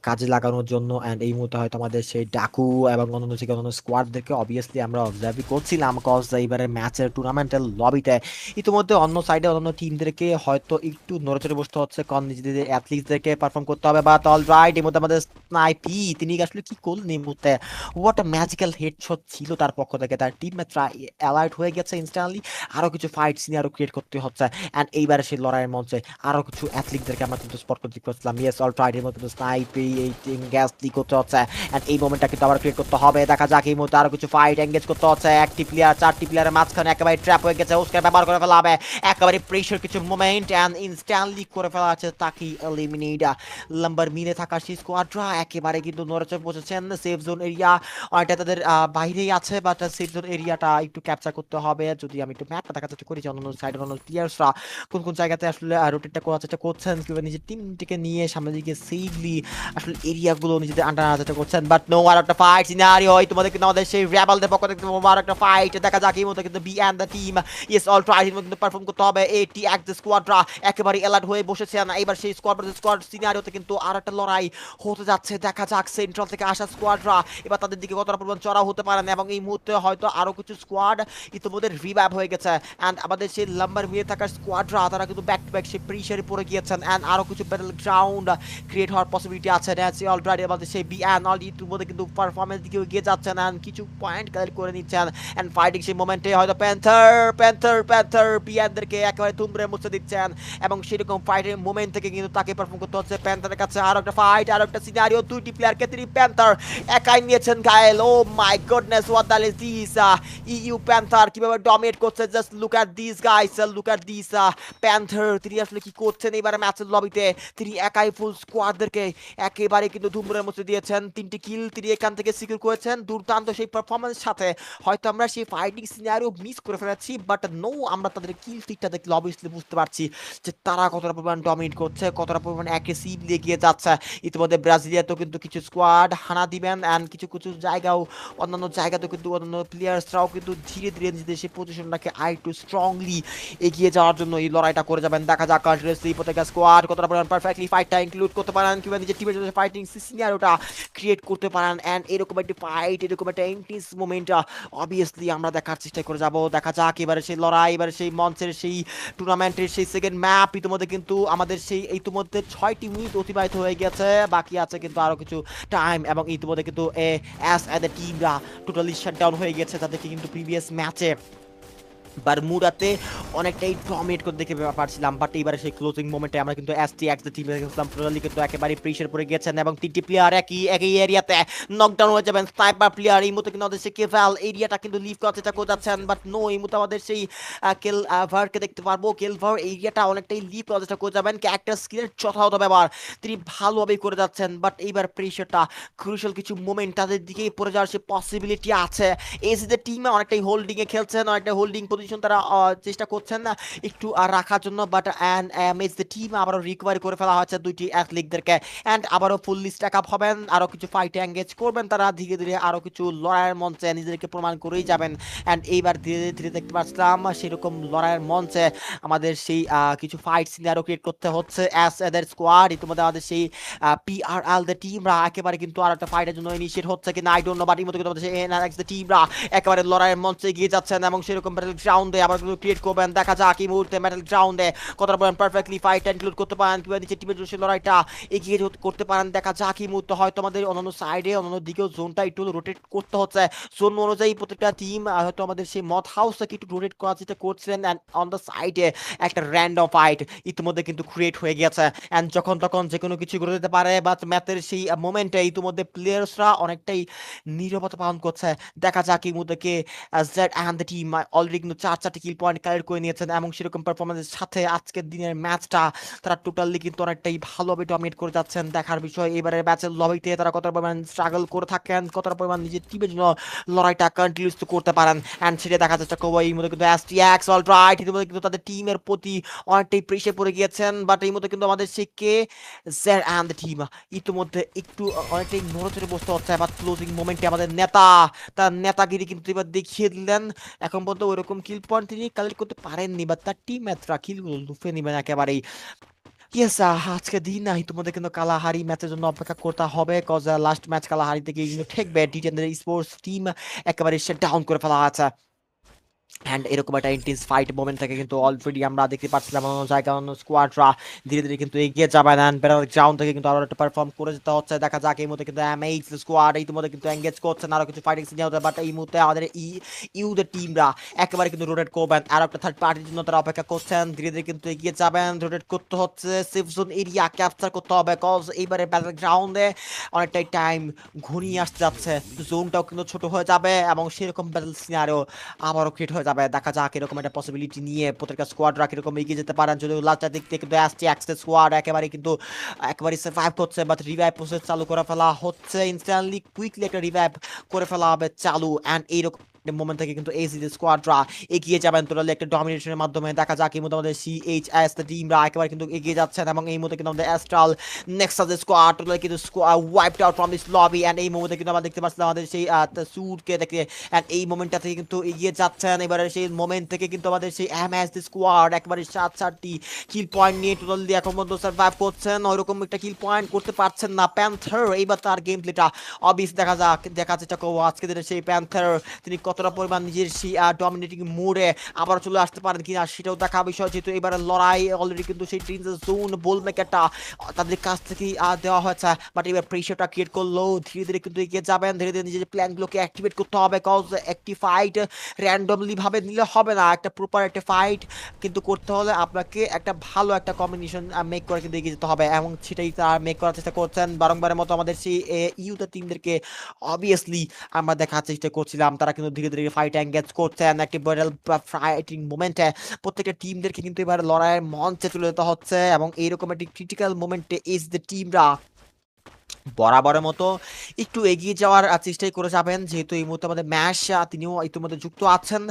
কাজে লাগানোর জন্য। অ্যান্ড এই মুহূর্তে হয়তো আমাদের সেই ডাকু এবং অন্যান্য যে অন্যান্য স্কোয়াডদেরকে অবভিয়াসলি আমরা অবজার্ভই করছিলাম, কজ এইবারের ম্যাচের টুর্নামেন্টের লবিতে ইতিমধ্যে অন্য সাইডে অন্যান্য টিমদেরকে হয়তো একটু নড়েচড়ে বসতে হচ্ছে, কারণ নিজেদের অ্যাথলিটসদেরকে পারফর্ম করতে হবে। বাট অলরাইট, এই মুহূর্তে আমাদের স্নাইপি তিনি আসলে কি করলেন এই মুহূর্তে, হোয়াট আ ম্যাজিক্যাল হেডশট ছিল তার পক্ষ থেকে, তার টিমমেটরা অ্যালার্ট হয়ে গেছে ইনস্ট্যান্টলি, আরও কিছু ফাইট সিন আরও ক্রিয়েট করতে হচ্ছে। অ্যান্ড এইবারে সেই লড়াইয়ের মঞ্চে আরো কিছু অ্যাথলিটদেরকে আমরা কিন্তু স্পট করতে করছিলাম। ইয়েস অলরাইট, এর মধ্যে স্নাইপি এই গ্যাস লিক করতে হচ্ছে, এন্ড এই মোমেন্টটা কিন্তু আবার ক্রিয়েট করতে হবে। দেখা যাক এই মুহূর্তে আরো কিছু ফাইট এঙ্গেজ করতে হচ্ছে, একটি প্লেয়ার চারটি প্লেয়ারের মাঝখানে একেবারে ট্র্যাপ হয়ে গেছে, ওস্কার ব্যবহার করে ফেলা হবে একেবারে প্রেশার কিছু মোমেন্ট অ্যান্ড ইনস্ট্যান্টলি করে ফেলা আছে তাকে এলিমিনেট। লাম্বার মিলে থাকা সেই স্কোয়াডরা একেবারে কিন্তু নড়েচড়ে বসেছেন, সেফ জোন এরিয়া অনেকটা তাদের বাইরেই আছে, বাট সেফ জোন এরিয়াটা একটু ক্যাপচার করতে হবে। যদি আমি একটু ম্যাপটা দেখাতে করেছি অন্য সাইডের অন্য প্লেয়ার্সরা কোন কোন জায়গাতে আসলে রোটেটটা করার চেষ্টা করছেন, কিংবা নিজের টিমটিকে নিয়ে সামনের দিকে সেফলি আসলে এরিয়াগুলো নিজেদের আন্ডার আনার চেষ্টা করছেন। বাট নো, আর একটা ফাইট সিনারিও হয় তোমাদের কিন্তু আমাদের সেই র্যাবেলদের পক্ষ থেকে আর একটা ফাইট দেখা যাক এই মতো কিন্তু B and the team yes all try কিন্তু পারফর্ম করতে হবে। এটি এক যে স্কোয়াডরা একেবারে অ্যালার্ট হয়ে বসেছে না, এবার সেই স্কোয়াড ভার্সেস স্কোয়াড সিনারিওতে কিন্তু আর একটা লড়াই হতে যাচ্ছে। দেখা যাক সেন্ট্রাল থেকে আসা স্কোয়াডরা এবার তাদের দিকে কতটা পরিমাণ চড়াও হতে পারেন, এবং এই মুহূর্তে হয়তো আরো কিছু স্কোয়াড ইতিমধ্যে রিভাইভ হয়ে গেছে, অ্যান্ড আমাদের সেই লাম্বার মিলে থাকা স্কোয়াডরা তারা কিন্তু ব্যাক টু ব্যাক সেই প্রেশারে পড়ে গিয়েছেন, অ্যান্ড আরো কিছু ব্যাটল গ্রাউন্ড ক্রিয়েট হওয়ার পসিবিলিটি আছে। অলরেডি আমাদের সেই বি অ্যান্ড অল ইতিমধ্যে কিন্তু পারফরমেন্স দিকে এগিয়ে যাচ্ছেন, অ্যান্ড কিছু পয়েন্ট কালেক্ট করে নিচ্ছেন, অ্যান্ড ফাইটিং সেই মোমেন্টে হয়তো প্যান্থার বিয়ানদেরকে একেবারে তুমড়ে মুছে দিচ্ছেন, এবং সেরকম ফাইটের মোমেন্ট থেকে কিন্তু তাকে পারফর্ম করতে হচ্ছে। প্যান্থারের কাছে আরো একটা ফাইট, আরো একটা সিনারিও, দুইটি প্লেয়ারকে তিনি প্যান্থার একাই নিয়েছেন গায়েল। Oh my goodness, what the is this, you panther কিভাবে ডমিনেট করছে, just look at this guys, look at this panther. তিনি আসলে কি করছেন এবারে ম্যাচের লবিতে, তিনি একাই ফুল স্কোয়াডদেরকে একেবারে কিন্তু ধুমড়ে মুছে দিয়েছেন। 3টি কিল তিনি এখান থেকে সিকিউর করেছেন, দুর্দান্ত সেই পারফরমেন্সের সাথে হয়তো আমরা সেই ফাইটিং সিনারিও মিস করে ফেলেছি, বাট নো, আমরা তাদের কিল ফিকটা দেখলে অবভিয়াসলি বুঝতে পারছি যে তারা কতটা পরিমাণ ডমিনেট করছে, কতটা পরিমাণ অ্যাগ্রেসিভলি এগিয়ে যাচ্ছে। ইতিমধ্যে ব্রাজিলিয়াতেও কিন্তু কিছু স্কোয়াড হানা দিবেন, অ্যান্ড কিছু কিছু জায়গাও অন্যান্য জায়গাতেও কিন্তু অন্যান্য প্লেয়ার্সরাও কিন্তু ধীরে ধীরে নিজেদের সেই পজিশনটাকে আরেকটু স্ট্রংলি এগিয়ে যাওয়ার জন্য এই লড়াইটা করে যাবেন। দেখা যাক কন্টিনিউসলি প্রত্যেকটা স্কোয়াড কতটা পরিমাণ পারফেক্টলি ফাইটটা ইনক্লুড করতে পারেন, কিংবা নিজের টিমের জন্য ফাইটিং সিনারিওটা ক্রিয়েট করতে পারেন, অ্যান্ড এরকম একটি ফাইট, এরকম একটা ইন্টেন্স মোমেন্টটা অবভিয়াসলি আমরা দেখার চেষ্টা করে যাব। দেখা যাক এবারে সেই লড়াই, এবারে সেই মঞ্চের সেই টুর্নামেন্টের সেই সেকেন্ড ম্যাপ। ইতিমধ্যে কিন্তু আমাদের সেই ইতিমধ্যে 6টি মিনিট অতিবাহিত হয়ে গেছে, বাকি আছে কিন্তু আরো কিছু টাইম, এবং ইতিমধ্যে কিন্তু অ্যাজ দ্য টিমরা টোটালি শাটডাউন হয়ে গেছে, তাদেরকে কিন্তু প্রিভিয়াস ম্যাচে বারমুডাতে অনেকটাই ডমিনেট করে দেখে পারছিলাম, বাট এইবারে সেই ক্লোজিং মোমেন্টে আমরা কিন্তু STX টিমে দেখলাম টোটালি কিন্তু একেবারে প্রেশার পড়ে গেছেন, এবং 3টি প্লেয়ার একই এরিয়াতে নকডাউন হয়ে যাবেন। স্নাইপার প্লেয়ার এই মুহূর্তে কিন্তু আমাদের সেই কেভাল এরিয়াটা কিন্তু লিভ করার চেষ্টা করে যাচ্ছেন, বাট নো, এই মুহূর্তে আমাদের সেই কেলভারকে দেখতে পারবো। কেলভার এরিয়াটা অনেকটাই লিভ করার চেষ্টা করে যাবেন, ক্যারেক্টার স্কিলের যথাযথ ব্যবহার তিনি ভালোভাবেই করে যাচ্ছেন, বাট এইবার প্রেশারটা ক্রুশাল কিছু মোমেন্ট তাদের দিকেই পড়ে যাওয়ার সে পসিবিলিটি আছে। এসিদের টিমে অনেকটাই হোল্ডিংয়ে খেলছেন, অনেকটা হোল্ডিং পজিশন তারা চেষ্টা করছেন। করছেন একটু রাখার জন্য, but and MS the team আবারও রিকভারি করে ফেলা হচ্ছে দুইটি অ্যাথলিটদেরকে, অ্যান্ড আবারও ফুললি স্ট্যাক আপ হবেন, আরও কিছু ফাইটে এঙ্গেজ করবেন তারা ধীরে ধীরে, আরও কিছু লড়াইয়ের মঞ্চে নিজেদেরকে প্রমাণ করেই যাবেন। অ্যান্ড এইবার ধীরে ধীরে দেখতে পাচ্ছিলাম সেরকম লড়াইয়ের মঞ্চে আমাদের সেই কিছু ফাইট সিনারিও ক্রিয়েট করতে হচ্ছে অ্যাজ এদের স্কোয়াড। ইতিমধ্যে আমাদের সেই পিআরএল দ্য টিমরা একেবারে কিন্তু আর একটা ফাইটের জন্য ইনিশিয়েট হচ্ছে কিনা আই ডোন্ট নো, বাট এই মধ্যে কিন্তু আমাদের সেই এনআরএক্স দ্য টিমরা একেবারে লড়াইয়ের মঞ্চে এগিয়ে যাচ্ছেন এবং সেরকম ব্যাটল গ্রাউন্ডে আবার কিন্তু ক্রিয়েট করবেন। দেখা যাক এই মুহূর্তে ব্যাটল গ্রাউন্ডে কতটা পরিমাণ পারফেক্টলি ফাইটটা ইনক্লুড করতে পারেন কিংবা নিচের টিমের জন্য সেই লড়াইটা এগিয়ে করতে পারেন। দেখা যাক এই মুহূর্তে হয়তো আমাদের অন্যান্য সাইডে অন্যান্য দিকেও জোনটা একটু রোটেট করতে হচ্ছে, জোন অনুযায়ী প্রত্যেকটা টিম হয়তো আমাদের সেই মত হাউসটাকে একটু রোটেট করার চেষ্টা করছিলেন। অ্যান্ড অন দ্য সাইডে একটা র্যান্ডম ফাইট ইতিমধ্যে কিন্তু ক্রিয়েট হয়ে গেছে, অ্যান্ড যখন তখন যে কোনো কিছু ঘটে যেতে পারে, বাট ম্যাথের সেই মোমেন্টে ইতিমধ্যে প্লেয়ার্সরা অনেকটাই নীরবতা পালন করছে। দেখা যাক এই মুহূর্তে K Z and the team already কিন্তু 4টি কিল পয়েন্ট কালেক্ট করে নিয়েছেন এবং সেরকম পারফরমেন্সের সাথে আজকের দিনের ম্যাচটা তারা টোটালি কিন্তু অনেকটাই ভালোভাবে ডমিনেট করে যাচ্ছেন। দেখার বিষয় এবারে ম্যাচের লবিতে তারা কতটা পরিমাণ স্ট্রাগল করে থাকেন, কতটা পরিমাণ নিজের টিমের জন্য লড়াইটা কন্টিনিউস করতে পারেন, অ্যান্ড সেটা দেখা যাচ্ছে কবে এই মধ্যে কিন্তু এসটিএক্স অলরাইট ইতিমধ্যে কিন্তু তাদের টিমের প্রতি অনেকটাই প্রেশার পড়ে গিয়েছেন। বাট এই মধ্যে কিন্তু আমাদের সে কে জেড অ্যান্ড দ্য টিম ইতিমধ্যে একটু অনেকটাই নড়চড়ে বসতে হচ্ছে। এবার ক্লোজিং মোমেন্টে আমাদের নেতা তার নেতাগিরি কিন্তু এবার দেখিয়ে দিলেন। এখন পর্যন্ত ওইরকম কিল পয়েন্ট তিনি কালেক্ট করতে পারেননি, বা তার টিম ম্যাচরা কিলগুলো লুফে নেবেন একেবারেই। ইয়েস, আজকে দিন না ইতিমধ্যে কিন্তু কালাহারি ম্যাচের জন্য অপেক্ষা করতে হবে, কজ লাস্ট ম্যাচ কালাহারি থেকে কিন্তু ঠেকবে টি10 স্পোর্টস টিম একেবারে শেট ডাউন করে ফেলা আছে। অ্যান্ড এরকম একটা ইন্টেন্স ফাইট মোমেন্ট থেকে কিন্তু অলরেডি আমরা দেখতে পাচ্ছিলাম অন্য জায়গায় অন্য স্কোয়াডরা ধীরে ধীরে কিন্তু এগিয়ে যাবেন, অ্যান্ড ব্যাটল গ্রাউন্ড থেকে কিন্তু আরো একটা পারফর্ম করে যেতে হচ্ছে। দেখা যাক এই মুহূর্তে কিন্তু এমএইচ স্কোয়াড ইতিমধ্যে কিন্তু এঙ্গেজ করছেন, আরো কিছু ফাইটিং সিন হতে, বাট এই মুহূর্তে আমাদের ইউ দ্য টিমরা একেবারে কিন্তু রোটেট করবেন, আরো একটা থার্ড পার্টির জন্য তারা অপেক্ষা করছেন, ধীরে ধীরে কিন্তু এগিয়ে যাবেন, রোটেট করতে হচ্ছে, সেফ জোন এরিয়া ক্যাপচার করতে হবে, কজ এইবারে ব্যাটল গ্রাউন্ডে অনেকটাই টাইম ঘনিয়ে আসতে যাচ্ছে, জোনটাও কিন্তু ছোট হয়ে যাবে এবং সেরকম ব্যাটল সিনারিও আবারও ক্রিয়েট হয়ে যাবে। দেখা যাক এরকম একটা পসিবিলিটি নিয়ে প্রত্যেকটা স্কোয়াডরা কিরকম এগিয়ে যেতে পারেন। যদি লাস্টের দিক থেকে কিন্তু আসছে অ্যাক্সেস স্কোয়াড একেবারে কিন্তু একেবারে সার্ভাইভ করছে, বাট রিভাইভ প্রসেস চালু করে ফেলা হচ্ছে, ইনস্ট্যান্টলি কুইকলি একটা রিভাইভ করে ফেলা হবে চালু, অ্যান্ড এইরকম মোমেন্ট থেকে কিন্তু এসি স্কোয়াডরা এগিয়ে যাবেন টোটালি একটা ডমিনেশনের মাধ্যমে। দেখা যাক এই মধ্যে আমাদের সিএইচএস টিমরা একেবারে কিন্তু এগিয়ে যাচ্ছেন এবং এই মুহূর্তে কিন্তু আমাদের অ্যাস্ট্রাল নেক্সাস স্কোয়াড টোটালি কিন্তু wiped out from this lobby, and এই মুহূর্তে কিন্তু আমরা দেখতে পাচ্ছিলাম আমাদের সেই স্যুটকে দেখে, অ্যান্ড এই মোমেন্টটা থেকে কিন্তু এগিয়ে যাচ্ছেন। এবারে সেই মোমেন্ট থেকে কিন্তু আমাদের সেই এমএস স্কোয়াড একেবারে 7টি কিল পয়েন্ট নিয়ে টোটালি এখন পর্যন্ত সার্ভাইভ করছেন, ওইরকম একটা কিল পয়েন্ট করতে পারছেন না প্যান্থার। এইবার তার গেম প্লেটা অবভিয়াস দেখা যেটা করবো আজকে দিনের সেই প্যান্থার তিনি কতটা পরিমাণ নিজের সেই ডমিনেটিং মোডে আবার চলে আসতে পারেন কিনা সেটাও দেখা বিষয়, যেহেতু এবারে লড়াই অলরেডি কিন্তু সেই ডেঞ্জার জোন বোল মেকারটা তাদের কাছ থেকেই দেওয়া হয়েছে, বাট এবার প্রেশারটা ক্রিয়েট করলেও ধীরে ধীরে কিন্তু এগিয়ে যাবেন, ধীরে ধীরে নিজের প্ল্যানগুলোকে অ্যাক্টিভেট করতে হবে, কজ একটি ফাইট র্যান্ডমলি ভাবে নিলে হবে না, একটা প্রপার একটা ফাইট কিন্তু করতে হলে আপনাকে একটা ভালো একটা কম্বিনেশন মেক করে কিন্তু এগিয়ে যেতে হবে, এবং সেটাই তারা মেক করার চেষ্টা করছেন বারংবারের মতো। আমাদের সেই ইউথ টিমদেরকে অবভিয়াসলি আমরা দেখার চেষ্টা করছিলাম, তারা কিন্তু ধীরে ধীরে ফাইট এঙ্গেজ করছেন একটি ব্যাটল ফাইটিং মোমেন্টে, প্রত্যেকটা টিমদেরকে কিন্তু এবার লড়াইয়ের মঞ্চে চলে যেতে হচ্ছে, এবং এইরকম একটি ক্রিটিক্যাল মোমেন্টে ইজ দ্য টিমরা বরাবরের মতো একটু এগিয়ে যাওয়ার চেষ্টাই করে যাবেন, যেহেতু এই মুহূর্তে আমাদের ম্যাশ তিনিও ইতিমধ্যে যুক্ত আছেন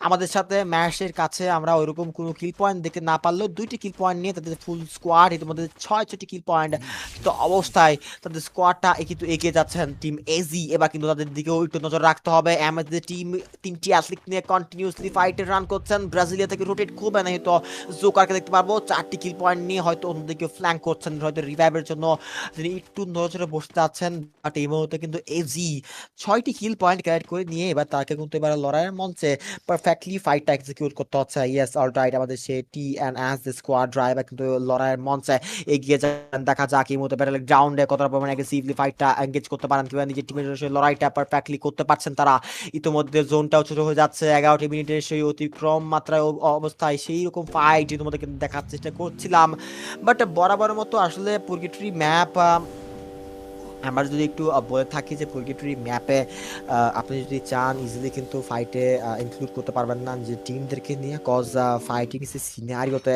আমাদের সাথে। ম্যাশের কাছে আমরা ওইরকম কোনো কিল পয়েন্ট দেখতে না পারলেও 2টি কিল পয়েন্ট নিয়ে তাদের ফুল স্কোয়াড ইতিমধ্যে 6টি কিল পয়েন্ট কিন্তু অবস্থায় তাদের স্কোয়াডটা কিন্তু এগিয়ে যাচ্ছেন টিম এজি। এবার কিন্তু তাদের দিকেও একটু নজর রাখতে হবে। আমাদের টিম 3টি অ্যাথলিট নিয়ে কন্টিনিউসলি ফাইটে রান করছেন, ব্রাজিলিয়া থেকে রোটেট করবে না, হয়তো জোকারকে দেখতে পারবো 4টি কিল পয়েন্ট নিয়ে হয়তো অন্যদিকে ফ্ল্যাঙ্ক করছেন, হয়তো রিভাইভের জন্য তিনি একটু নজরে বসতে আছেন, বাট এই মুহূর্তে কিন্তু এজি 6টি কিল পয়েন্ট ক্যারেক্ট করে নিয়ে এবার তাকে কিন্তু এবার লড়াইয়ের মঞ্চে পারফেক্টলি ফাইটটা এক্সিকিউট করতে হচ্ছে। ইয়েস অলরাইট, আমাদের সে টি and as the squad driver কিন্তু লড়াইয়ের মঞ্চে এগিয়ে যান। দেখা যাক এই মুহূর্তে ব্যাটল গ্রাউন্ডে কতটা পরিমাণে অ্যাগ্রেসিভলি ফাইটটা এঙ্গেজ করতে পারেন কিংবা নিজের টিমের সেই লড়াইটা পারফেক্টলি করতে পারছেন তারা। ইতিমধ্যে জোনটাও ছোট হয়ে যাচ্ছে, 11টি মিনিটের সেই অতিক্রম মাত্রায় অবস্থায় সেই রকম ফাইট ইতিমধ্যে কিন্তু দেখার চেষ্টা করছিলাম, বাট বরাবরের মতো আসলে পুরগেটরি ম্যাপ আমরা যদি একটু বলে থাকি যে পurgatory ম্যাপে আপনি যদি চান ইজিলি কিন্তু ফাইটে ইনক্লুড করতে পারবেন না যে টিমদেরকে নিয়ে, কজ ফাইটিং সিনারিওতে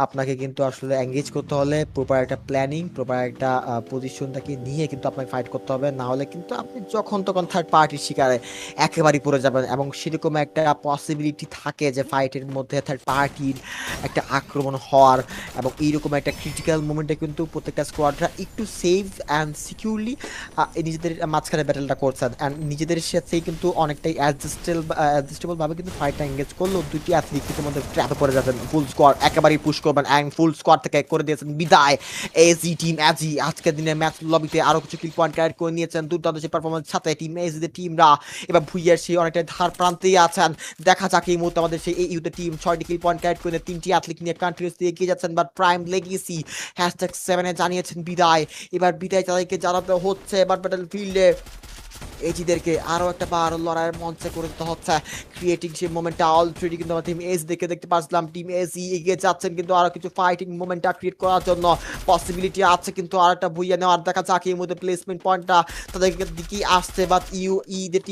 আপনাকে কিন্তু আসলে এঙ্গেজ করতে হলে প্রপার একটা প্ল্যানিং, প্রপার একটা পজিশনটাকে নিয়ে কিন্তু আপনাকে ফাইট করতে হবে, না হলে কিন্তু আপনি যখন তখন থার্ড পার্টির শিকারে একেবারেই পড়ে যাবেন। এবং সেরকম একটা পসিবিলিটি থাকে যে ফাইটের মধ্যে থার্ড পার্টির একটা আক্রমণ হওয়ার, এবং এইরকম একটা ক্রিটিক্যাল মোমেন্টে কিন্তু প্রত্যেকটা স্কোয়াডরা একটু সেফ অ্যান্ড সিকিউরলি নিজেদের মাঝখানে ব্যাটেলটা করছেন, অ্যান্ড নিজেদের সাথেই কিন্তু অনেকটাই অ্যাডজাস্টেবল ভাবে কিন্তু ফাইটটা এঙ্গেজ করলো। দুইটি অ্যাথলিট কিন্তু মধ্যে ট্র্যাপে পড়ে যাচ্ছেন, ফুল স্কোয়াড একেবারেই পুশ করবেন অ্যান্ড ফুল স্কোয়াড থেকে করে দিয়েছেন বিদায়। এজি টিম এজি আজকের দিনে ম্যাচ লবিতে আরো কিছু কিল পয়েন্ট ক্যারেক্ট করে নিয়েছেন দুর্দান্ত সেই পারফরমেন্স সাথে টিম এজিদের টিমরা এবার ভুইয়ার সেই অনেকটাই ধার প্রান্তেই আছেন। দেখা যাক এই মুহূর্তে আমাদের সেই ইউদের টিম 6টি কিল পয়েন্ট ক্যারেক্ট করে তিনটি অ্যাথলিট নিয়ে কন্টিনিউসলি এগিয়ে যাচ্ছেন, বাট প্রাইম লেগেসি #7 জানিয়েছেন বিদায়। এবার বিদায় তাদেরকে জানাতে হচ্ছে এবার ব্যাটল ফিল্ডে এজিদেরকে আরো একটা বার লড়াইয়ের মঞ্চে করে দিতে হচ্ছে। ক্রিয়েটিং সেই মোমেন্টটা অলরেডি কিন্তু আমরা টিম এজ দেখতে পাচ্ছিলাম, টিম এজি এগিয়ে যাচ্ছেন কিন্তু আরো কিছু ফাইটিং মোমেন্টটা ক্রিয়েট করার জন্য পসিবিলিটি আছে কিন্তু আর একটা বুইয়া নেওয়ার। দেখা যাক এই মধ্যে প্লেসমেন্ট পয়েন্টটা তাদের দিকেই আসছে, বাট ইউদের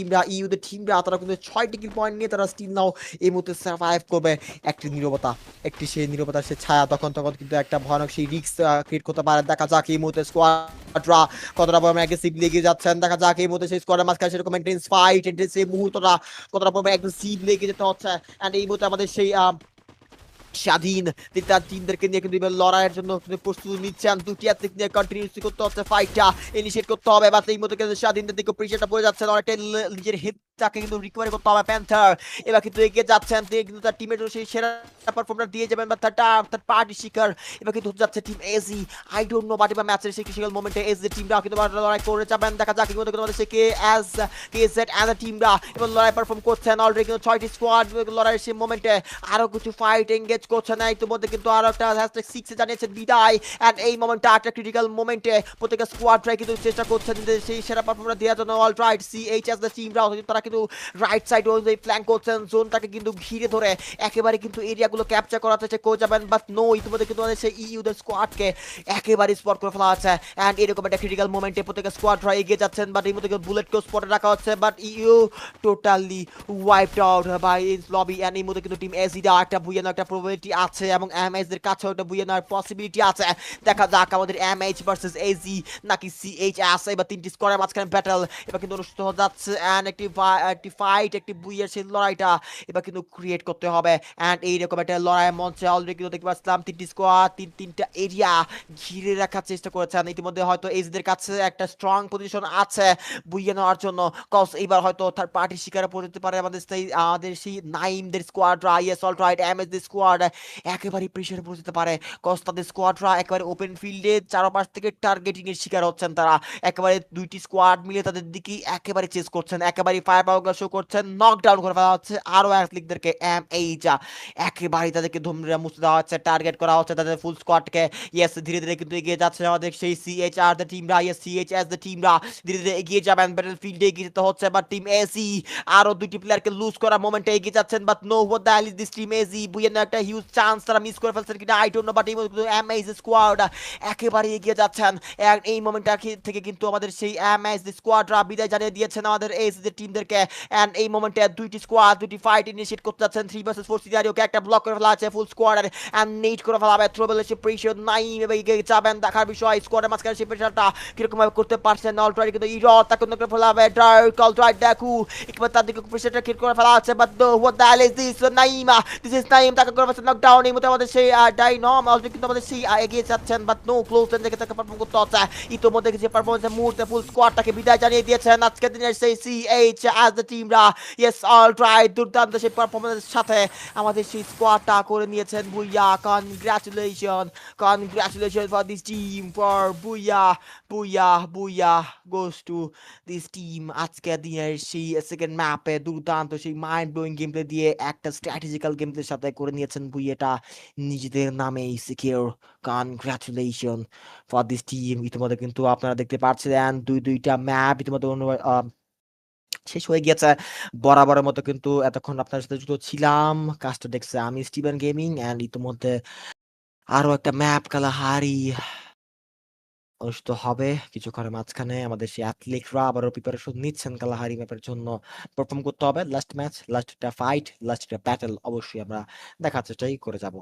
টিমরা তারা কিন্তু 6টি কিল পয়েন্ট নিয়ে তারা স্টিল নাও এই মুহূর্তে সার্ভাইভ করবে। একটি সেই নীরবতার সে ছায়া তখন কিন্তু একটা ভয়ানক সেই রিস্ক ক্রিয়েট করতে পারে। দেখা যাক এই মুহূর্তে স্কোয়াডরা কতটা পরিমাণে অ্যাগ্রেসিভলি এগিয়ে যাচ্ছেন, দেখা যাক এই মুহূর্তে সেই স্কোয়াডের মাঝখানে সেরকম ইন্টেন্স ফাইট, সেই মুহূর্তটা কতটা পরিমাণে অ্যাগ্রেসিভলি এগিয়ে যেতে হচ্ছে। অ্যান্ড এই মুহূর্তে আমাদের সেই স্বাধীন তার টিমদেরকে নিয়ে কিন্তু এবার লড়াইয়ের জন্য প্রস্তুতি নিচ্ছেন। দুটি অ্যাথলিট নিয়ে কন্টিনিউসলি করতে হচ্ছে ফাইটটা, ইনিশিয়েট করতে হবে, বা এই মধ্যে কিন্তু স্বাধীনদের দিকে প্রেশারটা পড়ে যাচ্ছে, অনেকটা নিজের হেডটাকে কিন্তু রিকভারি করতে হবে প্যান্থার। এবার কিন্তু এগিয়ে যাচ্ছেন, তিনি কিন্তু তার টিমের সেই সেরা পারফরম্যান্স দিয়ে যাবেন, বা তার পার্টি শিকার এবার কিন্তু হচ্ছে যাচ্ছে team AG. I don't know but এবার ম্যাচের সেই ক্রিটিক্যাল মোমেন্টে এজি টিমরা কিন্তু লড়াই করে যাবেন। দেখা যাক কিন্তু আমাদের সেই কেজেড অ্যান্ড টিমরা এবার লড়াই পারফর্ম করছেন। অলরেডি কিন্তু 6টি স্কোয়াড লড়াইয়ের সেই মোমেন্টে আরো কিছু ফাইট এঙ্গেজ করছে না, ইতিমধ্যে কিন্তু আরো একটা #6 জানিয়েছেন বিদায়। অ্যান্ড এই মোমেন্টটা একটা ক্রিটিক্যাল মোমেন্টে প্রত্যেকটা স্কোয়াডরাই কিন্তু চেষ্টা করছেন সেই সেরা পারফরম্যান্স দেওয়ার জন্য। অল রাইট সিএইচএস দ্য টিমরাও তারা কিন্তু রাইট সাইড অনুযায়ী ফ্ল্যাঙ্ক করছেন, জোনটাকে কিন্তু ঘিরে ধরে একেবারে কিন্তু এরিয়াগুলো ক্যাপচার করার চেষ্টা করে যাবেন, বাট নো ইতিমধ্যে কিন্তু আমাদের সেই ইউদের স্কোয়াডকে একেবারে স্পট করে ফেলা আছে। অ্যান্ড এরকম একটা ক্রিটিক্যাল মোমেন্টে প্রত্যেকটা স্কোয়াডরা এগিয়ে যাচ্ছেন, বাট এই মধ্যে বুলেটকেও স্পটে রাখা হচ্ছে, but you totally wiped out by is lobby. And এই মধ্যে কিন্তু টিম এজিরা একটা বুইয়ে নেওয়ার একটা প্রবাবিলিটি আছে, এবং এমএইচ দের কাছেও একটা বুইয়ে নেওয়ার পসিবিলিটি আছে। দেখা যাক আমাদের এমএইচ ভার্সেস এজি নাকি সিএইচএস। এবার তিনটি স্কোয়াডের মাঝখানে ব্যাটল এবার কিন্তু অনুষ্ঠিত হতে যাচ্ছে, অ্যান্ড একটি ফাইট, একটি বুইয়ের সেই লড়াইটা এবার কিন্তু ক্রিয়েট করতে হবে। অ্যান্ড এইরকম একটা লড়াইয়ের মঞ্চে অলরেডি কিন্তু দেখতে পাচ্ছিলাম তিনটি স্কোয়াড তিনটা এরিয়া ঘিরে রাখার চেষ্টা করেছেন। ইতিমধ্যে হয়তো এজিদের কাছে একটা স্ট্রং পজিশন আছে বুইয়ে নেওয়ার জন্য, কজ এবার হয়তো তার পার্টির শিকারে পড়তে পারে আমাদের সেই নাইমদের স্কোয়াডরা, ইয়েস অল রাইট এমএস দের স্কোয়াড একেবারে প্রেশারে পড়ে যেতে পারে, কজ তাদের স্কোয়াডরা একেবারে ওপেন ফিল্ডে চারপাশ থেকে টার্গেটিং এর শিকার হচ্ছেন। তারা একেবারে দুইটি স্কোয়াড মিলে তাদের দিকেই একেবারে চেস করছেন, একেবারে ফায়ার পাওয়ার শো করছেন, নকডাউন করে ফেলা হচ্ছে আরো অ্যাথলিটদেরকে। এমএইচা একেবারে তাদেরকে ধুমড়ে মুছে দেওয়া হচ্ছে, টার্গেট করা হচ্ছে তাদের ফুল স্কোয়াডকে। ইয়েস ধীরে ধীরে কিন্তু এগিয়ে যাচ্ছে আমাদের সেই সিএইচআর দ্য টিমরা, ইয়েস সিএইচএস দ্য টিমরা ধীরে ধীরে এগিয়ে যাবেন, ব্যাটল ফিল্ডে এগিয়ে যেতে হচ্ছে, বাট টিম এসি আরো দুইটি প্লেয়ারকে লুজ করার মোমেন্টে এগিয়ে যাচ্ছেন, but no what the hell is this team AC. বুইয়ের একটা হিউজ চান্স তারা মিস করে ফেলছেন কিনা আই ডোন্ট নো, বাট এই এমএইচ স্কোয়াড একেবারে এগিয়ে যাচ্ছেন। এই মোমেন্টটা থেকে কিন্তু আমাদের সেই এমএইচ স্কোয়াডরা বিদায় জানিয়ে দিয়েছেন আমাদের এসি দের টিমদেরকে। এন্ড এই মোমেন্টে দুইটি স্কোয়াড দুইটি ফাইট ইনিশিয়েট করতে যাচ্ছেন 3 vs 4 সিনারিওকে একটা ব্লক করে ফেলা আছে ফুল স্কোয়াড, এন্ড নেট করে ফেলা হবে থ্রোবেলের সে প্রেশার নাই এগিয়ে যাবেন। দেখার বিষয় স্কোয়াডের মাঝখানে সেই প্রেশারটা কিরকম ভাবে করতে পারছেন। অলরাইট কিন্তু ইরত তাকে করে ফেলা হবে, ডার্ক অলরাইট দেখু একবার তার দিকে প্রেশারটা ক্রিয়েট করে ফেলা আছে, but what the hell is this Naima, this is Naim তাকে করে ফেলছে নকডাউন। এই মধ্যে আমাদের সেই ডাইনম অলরেডি কিন্তু আমাদের সেই এগিয়ে যাচ্ছেন, বাট নো ক্লোজ রেঞ্জ থেকে তাকে পারফর্ম করতে হচ্ছে। ইতোমধ্যে যে পারফরমেন্সের মুহূর্তে ফুল স্কোয়াডটাকে বিদায় জানিয়ে দিয়েছেন আজকের দিনের সেই সিএইচ অ্যাজ দ্য টিমরা। ইয়েস অলরাইট দুর্দান্ত সেই পারফরমেন্সের সাথে আমাদের সেই স্কোয়াডটা করে নিয়েছেন booyah. Congratulation for this team, for booyah booyah booyah goes to this team. আজকের দিনের সেই সেকেন্ড ম্যাপে দুর্দান্ত সেই মাইন্ড ব্লোয়িং গেম প্লে দিয়ে একটা স্ট্র্যাটেজিক্যাল গেম প্লের সাথে করে নিয়েছেন বুইয়াটা নিজেদের নামেই secure. Congratulation for this team. ইতিমধ্যে কিন্তু আপনারা দেখতে পাচ্ছেন দুইটা ম্যাপ ইতিমধ্যে শেষ হয়ে গিয়েছে। বরাবরের মতো কিন্তু এতক্ষণ আপনার সাথে যুক্ত ছিলাম, কাজটা দেখছে আমি স্টিভেন গেমিং, এন্ড ইতিমধ্যে আরো একটা ম্যাপ কালাহারি অনুষ্ঠিত হবে কিছুক্ষণের মাঝখানে। আমাদের সেই অ্যাথলিটরা আবারও প্রিপারেশন নিচ্ছেন কালাহারি ম্যাপের জন্য। পারফর্ম করতে হবে। লাস্ট ম্যাচ, লাস্ট একটা ফাইট, লাস্ট একটা ব্যাটল অবশ্যই আমরা দেখার চেষ্টাই করে যাব।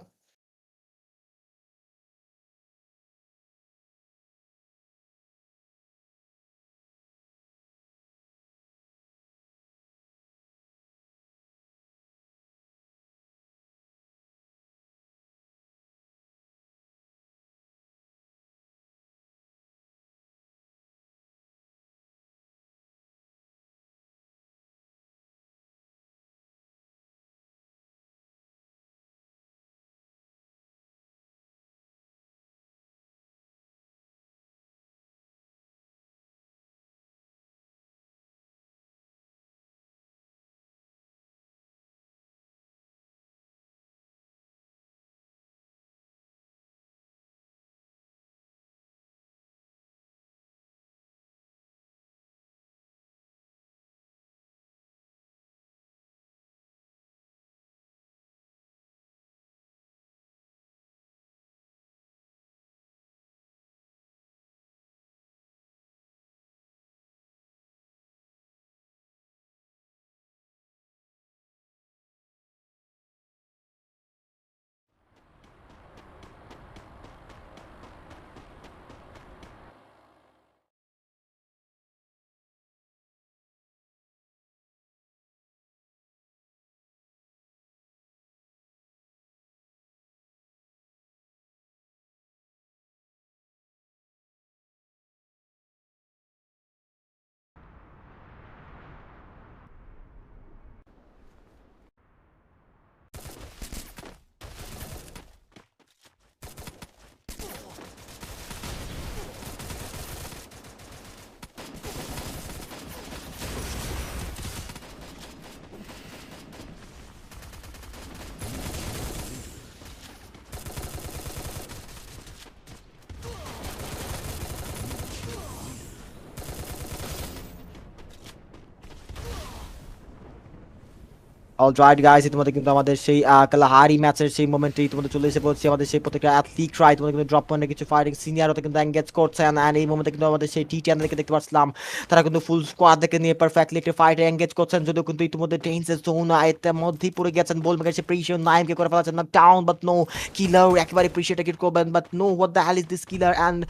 অলরাইট গাইস, ইতিমধ্যে কিন্তু আমাদের সেই কালাহারি ম্যাচের সেই মোমেন্টে ইতিমধ্যে চলে এসে পড়ছি। আমাদের সেই প্রত্যেকটা অ্যাথলিটরা ইতিমধ্যে কিন্তু ড্রপ পয়েন্টে কিছু ফাইটিং সিনিয়রতে কিন্তু এঙ্গেজ করছেন। অ্যান্ড এই মোমেন্টে কিন্তু আমাদের সেই টি10 দেখে দেখতে পাচ্ছিলাম তারা কিন্তু ফুল স্কোয়াড দেখে নিয়ে পারফেক্টলি একটা ফাইটে এঙ্গেজ করছেন। যদিও কিন্তু ইতিমধ্যে টেন্সের জোন এর মধ্যেই পড়ে গেছেন। বল মেকার সে প্রিশিয়ান নাইমকে করে ফেলাচ্ছেন knock down, but no killer একেবারে প্রিশিয়াটা কিট করবেন, but no what the hell is this killer. And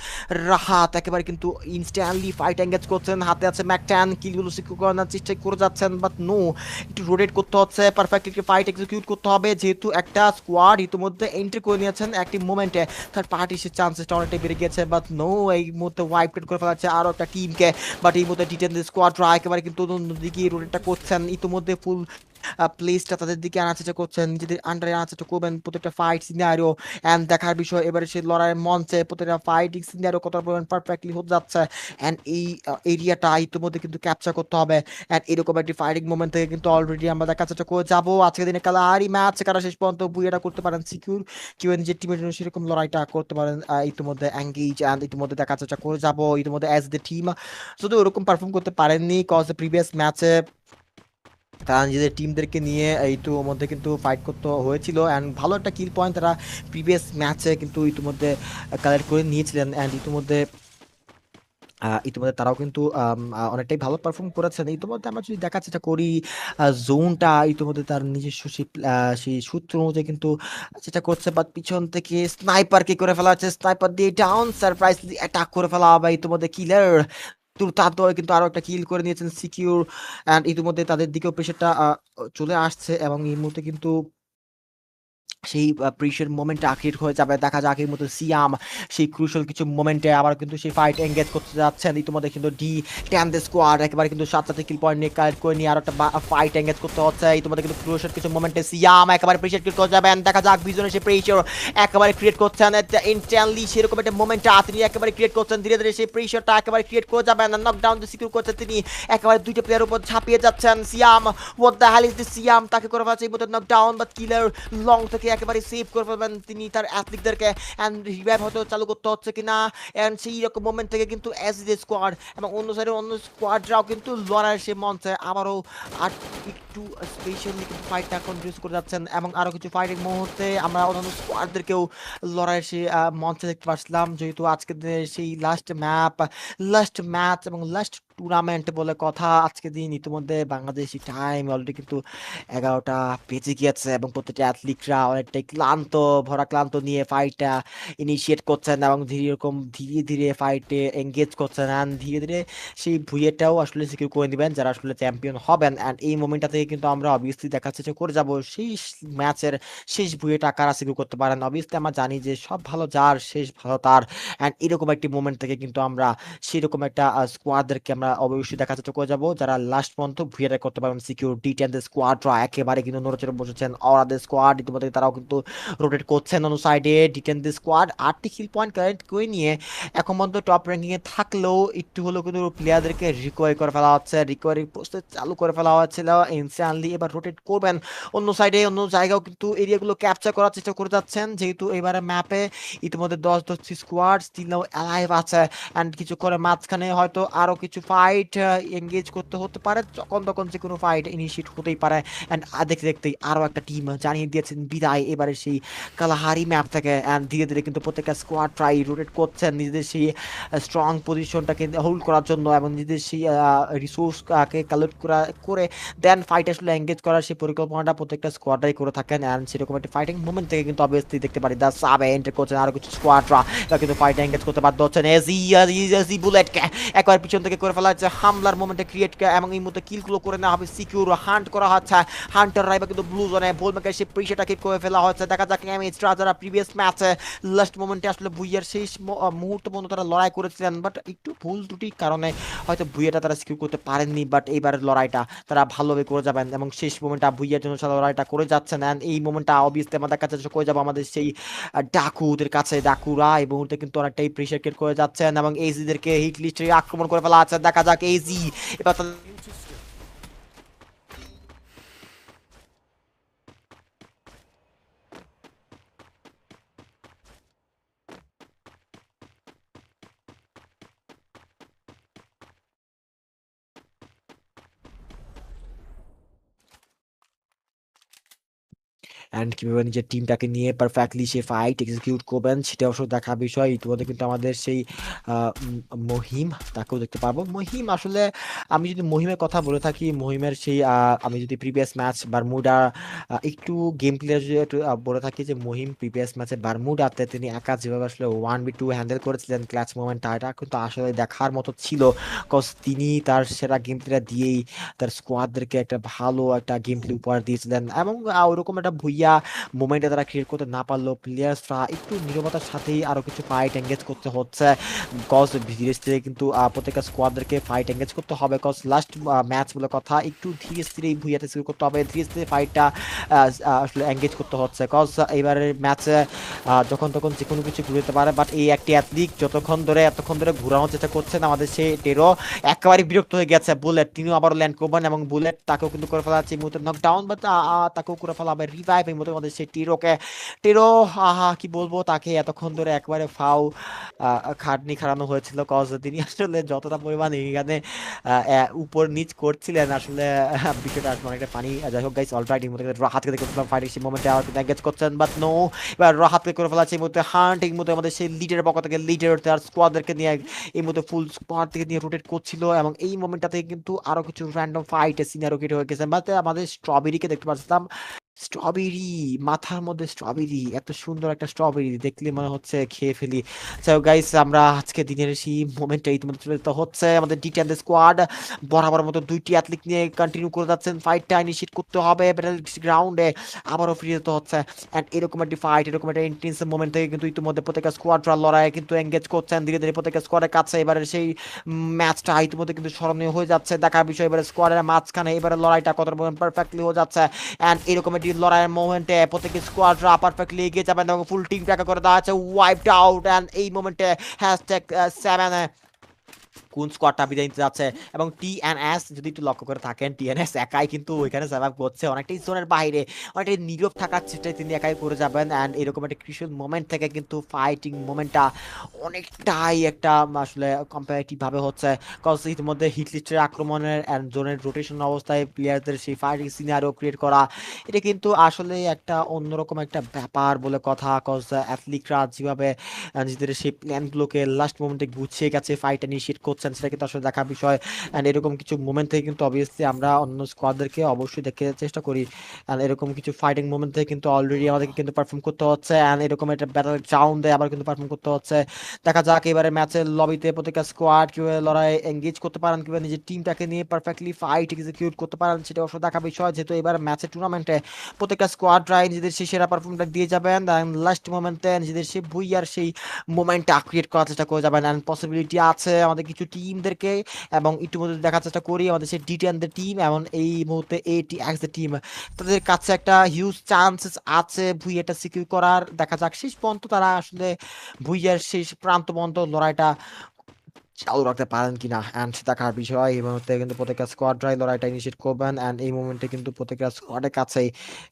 Rahat একেবারে কিন্তু ইনস্ট্যান্টলি ফাইট এঙ্গেজ করছেন। হাতে আছে ম্যাক10, কিলগুলো সিকিউর করার চেষ্টা করে যাচ্ছেন, বাট নো একটু রোটেট করতে হচ্ছে, পারফেক্ট একটি ফাইট এক্সিকিউট করতে হবে। যেহেতু একটা স্কোয়াড ইতিমধ্যে এন্ট্রি করে নিয়েছেন অ্যাক্টিভ মোমেন্টে, তার পার্টিসের চান্সেসটা অনেকটাই বেড়ে গিয়েছে, বাট নো এই মুহূর্তে ওয়াইপ করে ফেলাচ্ছে আরও একটা টিমকে। বাট এই মুহূর্তে টি10 স্কোয়াডরা একেবারে কিন্তু দিকে রোটেটটা করছেন, ইতিমধ্যে ফুল প্লেসটা তাদের দিকে আনার চেষ্টা করছেন, নিজেদের আন্ডারে আনার চেষ্টা করবেন প্রত্যেকটা ফাইট সিনারিও। অ্যান্ড দেখার বিষয় এবারে সেই লড়াইয়ের মঞ্চে প্রত্যেকটা ফাইটিং সিনারিও কত পরিমাণ পারফেক্টলি হতে যাচ্ছে। অ্যান্ড এই এরিয়াটা ইতিমধ্যে কিন্তু ক্যাপচার করতে হবে। অ্যান্ড এরকম একটি ফাইটিং মোমেন্ট থেকে কিন্তু অলরেডি আমরা দেখার চেষ্টা করে যাবো। আজকের দিনে কালাহারি ম্যাচ কারা শেষ পর্যন্ত বুয়েটা করতে পারেন সিকিউর, কেউ নিজের টিমের জন্য সেরকম লড়াইটা করতে পারেন ইতিমধ্যে এঙ্গেজ। অ্যান্ড ইতিমধ্যে দেখার চেষ্টা করে যাবো ইতিমধ্যে অ্যাজ দ্য টিম শুধু ওরকম পারফর্ম করতে পারেননি, কজ দ্য প্রিভিয়াস ম্যাচে তারা নিজেদের টিমদেরকে নিয়ে মধ্যে কিন্তু ফাইট করতে হয়েছিল। অ্যান্ড ভালো একটা কিল পয়েন্ট তারা প্রিভিয়াস ম্যাচে কিন্তু ইতিমধ্যে কালেক্ট করে নিয়েছিলেন। অ্যান্ড ইতিমধ্যে তারাও কিন্তু অনেকটাই ভালো পারফর্ম করেছেন। ইতিমধ্যে আমরা যদি দেখার চেষ্টা করি জোনটা ইতিমধ্যে তার নিজস্ব সেই সূত্র অনুযায়ী কিন্তু চেষ্টা করছে, বাট পিছন থেকে স্নাইপারকে করে ফেলা হচ্ছে, স্নাইপার দিয়ে ডাউন সারপ্রাইজলি অ্যাটাক করে ফেলা হবে ইতিমধ্যে কিলার দুর্দান্ত কিন্তু আরো একটা কিল করে নিয়েছেন সিকিউর। অ্যান্ড ইতিমধ্যে তাদের দিকেও প্রেশারটা চলে আসছে এবং এই মুহূর্তে কিন্তু সেই প্রিশিয়াস মোমেন্টে ক্রিয়েট হয়ে যাবে। দেখা যাক এই মতো সিয়াম সেই ক্রুশাল কিছু মোমেন্টে আবার কিন্তু সেই ফাইট এঙ্গেজ করতে যাচ্ছেন। ইতিমধ্যে কিন্তু টি10 স্কোয়াড একেবারে কিন্তু 7 কিল পয়েন্ট নিয়ে কালেক্ট করে নিয়ে আর একটা ফাইট এঙ্গেজ করতে হচ্ছে। ইতিমধ্যে কিন্তু ক্রুশাল কিছু মোমেন্টে সিয়াম একেবারে প্রেশার ক্রিয়েট করে যাবেন। দেখা যাক বিজনের সেই প্রেশার একেবারে ক্রিয়েট করছেন ইনস্ট্যান্টলি, সেরকম একটা মোমেন্টে তিনি একেবারে ক্রিয়েট করছেন। ধীরে ধীরে সেই প্রেশারটা একেবারে ক্রিয়েট করে যাবেন। নকডাউন সিকিউর করছেন তিনি, একেবারে দুইটা প্লেয়ার উপর ঝাঁপিয়ে যাচ্ছেন Siam. What the hell is this Siam, তাকে করে ফেলছে এই মতো নকডাউন, বাট কিলার লং থেকে স্কোয়াডদেরকে একেবারে সেভ করে ফেলবেন তিনি তার অ্যাথলিটদেরকে, অ্যান্ড রিভাইভ হয়তো চালু করতে হচ্ছে কিনা, অ্যান্ড সেই রকম মোমেন্ট থেকে কিন্তু এসডি স্কোয়াড এবং অন্য সাইডে অন্য স্কোয়াডরাও কিন্তু লড়াইয়ের সে মঞ্চে আবারও আর একটু স্পেশালি কিন্তু ফাইটটা কন্টিনিউস করে যাচ্ছেন, এবং আরও কিছু ফাইটের মুহূর্তে আমরা অন্যান্য স্কোয়াডদেরকেও লড়াইয়ের সেই মঞ্চে দেখতে পাচ্ছিলাম, যেহেতু আজকের দিনের সেই লাস্ট ম্যাচ এবং লাস্ট টুর্নামেন্ট বলে কথা। আজকের দিন ইতিমধ্যে বাংলাদেশি টাইম অলরেডি কিন্তু 11টা বেজে গিয়েছে এবং প্রত্যেকটা অ্যাথলিটরা অনেকটাই ক্লান্ত নিয়ে ফাইটটা ইনিশিয়েট করছেন এবং ধীরে ধীরে ফাইটে এঙ্গেজ করছেন, অ্যান্ড ধীরে ধীরে সেই ভুইয়েটাও আসলে সিকিউর করে নেবেন যারা আসলে চ্যাম্পিয়ন হবেন। অ্যান্ড এই মোমেন্টটা থেকে কিন্তু আমরা অবভিয়াসলি দেখার চেষ্টা করে যাব সেই ম্যাচের শেষ ভুইয়েটা কারা সিকিউর করতে পারেন। অবভিয়াসলি আমরা জানি যে সব ভালো যার শেষ ভালো তার, অ্যান্ড এরকম একটি মোমেন্ট থেকে কিন্তু আমরা সেরকম একটা স্কোয়াডদেরকে আমরা অবশ্যই দেখার চেষ্টা করে যাবো যারা লাস্ট পর্যন্ত ভুইয়াটা করতে পারবেন সিকিউর। D10 স্কোয়াডরা একেবারে কিন্তু নড়েচড়ে বসেছেন, অরাদের স্কোয়াড ইতিমধ্যে তারাও কিন্তু রোটেট করছেন অন্য সাইডে। D10 স্কোয়াড 8টি কিল পয়েন্ট কালেক্ট করে নিয়ে এখন পর্যন্ত টপ র্যাঙ্কিংয়ে থাকলেও একটু হলেও কিন্তু প্লেয়ারদেরকে রিকভারি করে ফেলা হচ্ছে, রিকভারি প্রসেস চালু করে ফেলা হচ্ছিল ইনস্ট্যান্টলি। এবার রোটেট করবেন অন্য সাইডে, অন্য জায়গাও কিন্তু এরিয়াগুলো ক্যাপচার করার চেষ্টা করে যাচ্ছেন, যেহেতু এবারে ম্যাপে ইতিমধ্যে 10 স্কোয়াড স্টিল অ্যালাইভ আছে, অ্যান্ড কিছুক্ষণে মাঝখানে হয়তো আরও কিছু ফাইট এঙ্গেজ করতে হতে পারে, তখন যে কোনো ফাইট ইনিশিয়েট হতেই পারে। অ্যান্ড দেখতে দেখতেই আরও একটা টিম জানিয়ে দিয়েছেন বিদায় এবারে সেই কালাহারি ম্যাপ থেকে, অ্যান্ড ধীরে ধীরে কিন্তু প্রত্যেকটা স্কোয়াড ট্রাই রোটেট করছেন নিজেদের সেই স্ট্রং পজিশনটাকে হোল্ড করার জন্য এবং নিজেদের সেই রিসোর্সকে কালেক্ট করে দেন ফাইট আসলে এঙ্গেজ করার সেই পরিকল্পনাটা প্রত্যেকটা স্কোয়াডরাই করে থাকেন। অ্যান্ড সেরকম একটা ফাইটিং মুভমেন্ট থেকে কিন্তু অবভিয়াসলি দেখতে পারি দা সাবে এন্টার করছেন আরও কিছু স্কোয়াডরা কিন্তু ফাইট এঙ্গেজ করতে বাধ্য হচ্ছেন। এজি বুলেটকে একবার পিছন থেকে করে ফেলা হচ্ছে হামলার মোমেন্টে ক্রিয়েট এবং এই মুহূর্তে কিলগুলো করে নেওয়া হবে, সিকিউর হান্ট করা হচ্ছে। হান্টার রাইবা কিন্তু ব্লু জোনে বলমেকে সে প্রিসেটাকে করে ফেলা হচ্ছে। দেখা যাক এমএইচরা যারা প্রিভিয়াস ম্যাচে লাস্ট মোমেন্টে আসলে ভুইয়ার শেষ মুহূর্ত পর্যন্ত তারা লড়াই করেছিলেন, বাট একটু ভুল ত্রুটির কারণে হয়তো ভুইয়াটা তারা সিকিউর করতে পারেননি, বাট এইবারের লড়াইটা তারা ভালোভাবে করে যাবেন এবং শেষ মোমেন্টটা ভুইয়ার জন্য সারা লড়াইটা করে যাচ্ছেন। অ্যান্ড এই মোমেন্টটা অবভিয়াসলি আমাদের কাছে করে যাবো আমাদের সেই ডাকুদের কাছে। ডাকুরা এই মুহূর্তে কিন্তু অনেকটাই প্রেশার ক্রিয়েট করে যাচ্ছেন এবং এইজিদেরকে হিট লিস্টে আক্রমণ করে ফেলা আছে। দেখা যাক এইজি এবার অ্যান্ড কীভাবে নিজের টিমটাকে নিয়ে পারফেক্টলি সে ফাইট এক্সিকিউট করবেন সেটা অবশ্য দেখার বিষয়। ইতিমধ্যে কিন্তু আমাদের সেই মহিম তাকেও দেখতে পারবো। মহিম আসলে আমি যদি মহিমের কথা বলে থাকি, মহিমের সেই আমি যদি প্রিভিয়াস ম্যাচ বারমুডা একটু গেম প্লেয়ার যদি একটু বলে থাকি যে মহিম প্রিভিয়াস ম্যাচে বারমুডাতে তিনি একা যেভাবে আসলে 1v2 হ্যান্ডেল করেছিলেন ক্লাচ মোমেন্টটা, এটা কিন্তু আসলে দেখার মতো ছিল। কজ তিনি তার সেরা গেম প্লেয়ার দিয়েই তার স্কোয়াডদেরকে একটা ভালো একটা গেম প্লে উপহার দিয়েছিলেন এবং ওরকম একটা ভুইয়া মোমেন্টে তারা ক্রিয়েট করতে না পারলেও প্লেয়ার্সরা একটু নীরবতার সাথেই আরও কিছু ফাইট এঙ্গেজ করতে হচ্ছে। কজ ধীরে ধীরে কিন্তু প্রত্যেকটা স্কোয়াডদেরকে ফাইট এঙ্গেজ করতে হবে, কজ লাস্ট ম্যাচ বলে কথা একটু ধীরে ধীরে ভুইয়াতে শুরু করতে হবে, ধীরে ধীরে ফাইটটা আসলে এঙ্গেজ করতে হচ্ছে। কজ এবারের ম্যাচে যখন তখন যে কোনো কিছু ঘুরতে পারে, বাট এই একটি অ্যাথলিট এতক্ষণ ধরে ঘুরানোর চেষ্টা করছেন আমাদের সেই টেরো একেবারে বিরক্ত হয়ে গেছে। বুলেট তিনিও আবারও ল্যান্ড করবেন এবং বুলেট তাকেও কিন্তু করে ফেলা হচ্ছে এই মুহূর্তে নকডাউন, বাট তাকেও করে ফেলা হবে রিভাইভ এই মুহূর্তে আমাদের সেই টেরো কি বলবো, তাকে এতক্ষণ ধরে একবারে খাটনি খাড়ানো হয়েছিল। কজ তিনি আসলে যতটা পরিমাণ এখানে উপর নিচ করছিলেন আসলে বিষয়টা আসলে অনেকটা পানি। যাই হোক গাইস, অলরাইট এই মুহূর্তে রাহাতকে দেখতে পেলাম ফাইটিং সেই মোমেন্টে আর এঙ্গেজ করছেন, বাট নো এবার রাহাতকে করে ফেলা এই মুহূর্তে হান্ট এই মুহূর্তে আমাদের সেই লিডারের পক্ষ থেকে লিডার তার স্কোয়াডদেরকে নিয়ে এই মুহূর্তে ফুল স্কোয়াড থেকে নিয়ে রোটেট করছিল এবং এই মোমেন্টটাতে কিন্তু আরো কিছু র্যান্ডম ফাইটে সিনিয়র ক্রিয়েট হয়ে গেছে। বাট আমাদের স্ট্রবেরিকে দেখতে পাচ্ছিলাম, স্ট্রবেরি মাথার মধ্যে স্ট্রবেরি, এত সুন্দর একটা স্ট্রবেরি দেখলে মনে হচ্ছে খেয়ে ফেলি। সো গাইস, আমরা আজকে দিনের সেই মোমেন্টটা ইতিমধ্যে চলে যেতে হচ্ছে। আমাদের D10 স্কোয়াড বরাবর মতো 2টি অ্যাথলিট নিয়ে কন্টিনিউ করে যাচ্ছেন, ফাইটটা ইনিশিয়েট করতে হবে ব্যাটল গ্রাউন্ডে, আবারও ফিরে যেতে হচ্ছে। অ্যান্ড এরকম একটি ফাইট, এরকম একটা ইন্টেন্স মোমেন্ট থেকে কিন্তু ইতিমধ্যে প্রত্যেকটা স্কোয়াডরা লড়াইয়ে কিন্তু এঙ্গেজ করছেন ধীরে ধীরে প্রত্যেকটা স্কোয়াডের কাছে। এবারে সেই ম্যাচটা ইতিমধ্যে কিন্তু স্মরণীয় হয়ে যাচ্ছে, দেখার বিষয় এবারে স্কোয়াডের মাঝখানে এবারে লড়াইটা কত পারফেক্টলি হয়ে যাচ্ছে। অ্যান্ড এরকম একটি লড়াইয়ের মোমেন্টে প্রত্যেক স্কোয়াডরা পারফেক্টলি এগিয়ে যাবেন এবং ফুল টিমটাকে করে দেওয়া আছে ওয়াইপড আউট। অ্যান্ড এই মোমেন্টে #7 কোন স্কোয়াডটা বিদায় নিতে যাচ্ছে এবং টিএনএস যদি একটু লক্ষ্য করে থাকেন টিএনএস একাই কিন্তু ওইখানে সার্ভাইভ করছে অনেকটাই জোনের বাইরে অনেকটাই নীরব থাকার চেষ্টায় তিনি একাই করে যাবেন অ্যান্ড এরকম একটা ক্রিশিয়াল মোমেন্ট থেকে কিন্তু ফাইটিং মোমেন্টটা অনেকটাই একটা আসলে কম্পারেটিভ ভাবে হচ্ছে কজ ইতিমধ্যে হিটলিস্টের আক্রমণের অ্যান্ড জোনের রোটেশন অবস্থায় প্লেয়ারদের সেই ফাইটিং সিনারিও ক্রিয়েট করা এটা কিন্তু আসলে একটা অন্যরকম একটা ব্যাপার বলে কথা কজ অ্যাথলিটরা যেভাবে নিজেদের সেই প্ল্যানগুলোকে লাস্ট মোমেন্টে গুছিয়ে গেছে ফাইট ইনিশিয়েট করছেন সেটা কিন্তু আসলে দেখার বিষয় অ্যান্ড এরকম কিছু মোমেন্ট থেকে কিন্তু অবভিয়াসলি আমরা অন্য স্কোয়াডদেরকে অবশ্যই দেখে চেষ্টা করি অ্যান্ড এরকম কিছু ফাইটিং মোমেন্ট থেকে কিন্তু অলরেডি আমাদেরকে কিন্তু পারফর্ম করতে হচ্ছে অ্যান্ড এরকম একটা ব্যাটল গ্রাউন্ডে আবার কিন্তু পারফর্ম করতে হচ্ছে দেখা যাক এবারে ম্যাচের লবিতে প্রত্যেকটা স্কোয়াড কিভাবে লড়াই এঙ্গেজ করতে পারেন কিভাবে নিজের টিমটাকে নিয়ে পারফেক্টলি ফাইট এক্সিকিউট করতে পারেন সেটা অবশ্য দেখা বিষয় যেহেতু এবার ম্যাচের টুর্নামেন্টে প্রত্যেকটা স্কোয়াডরাই নিজেদের সেই সেরা পারফর্মটা দিয়ে যাবেন অ্যান্ড লাস্ট মোমেন্টে নিজেদের সেই ভুইয়ার সেই মোমেন্টটা ক্রিয়েট করার চেষ্টা করে যাবেন অ্যান্ড পসিবিলিটি আছে আমাদের কিছু টিমদেরকে এবং ইতিমধ্যে দেখার চেষ্টা করি আমাদের সেই D10 টিম এবং এই মুহূর্তে ATX টিম তাদের কাছে একটা হিউজ চান্সেস আছে ভুইয়াটা সিকিউর করার দেখা যাক শেষ পর্যন্ত তারা আসলে ভুইয়ার শেষ প্রান্ত পর্যন্ত লড়াইটা চালু রাখতে পারেন কিনা অ্যান্ড দেখার বিষয় এই মুহূর্তে কিন্তু প্রত্যেকটা স্কোয়াডরাই লড়াইটা ইনিশিয়েট করবেন অ্যান্ড এই মুহূর্তে কিন্তু প্রত্যেকটা স্কোয়াডের কাছেই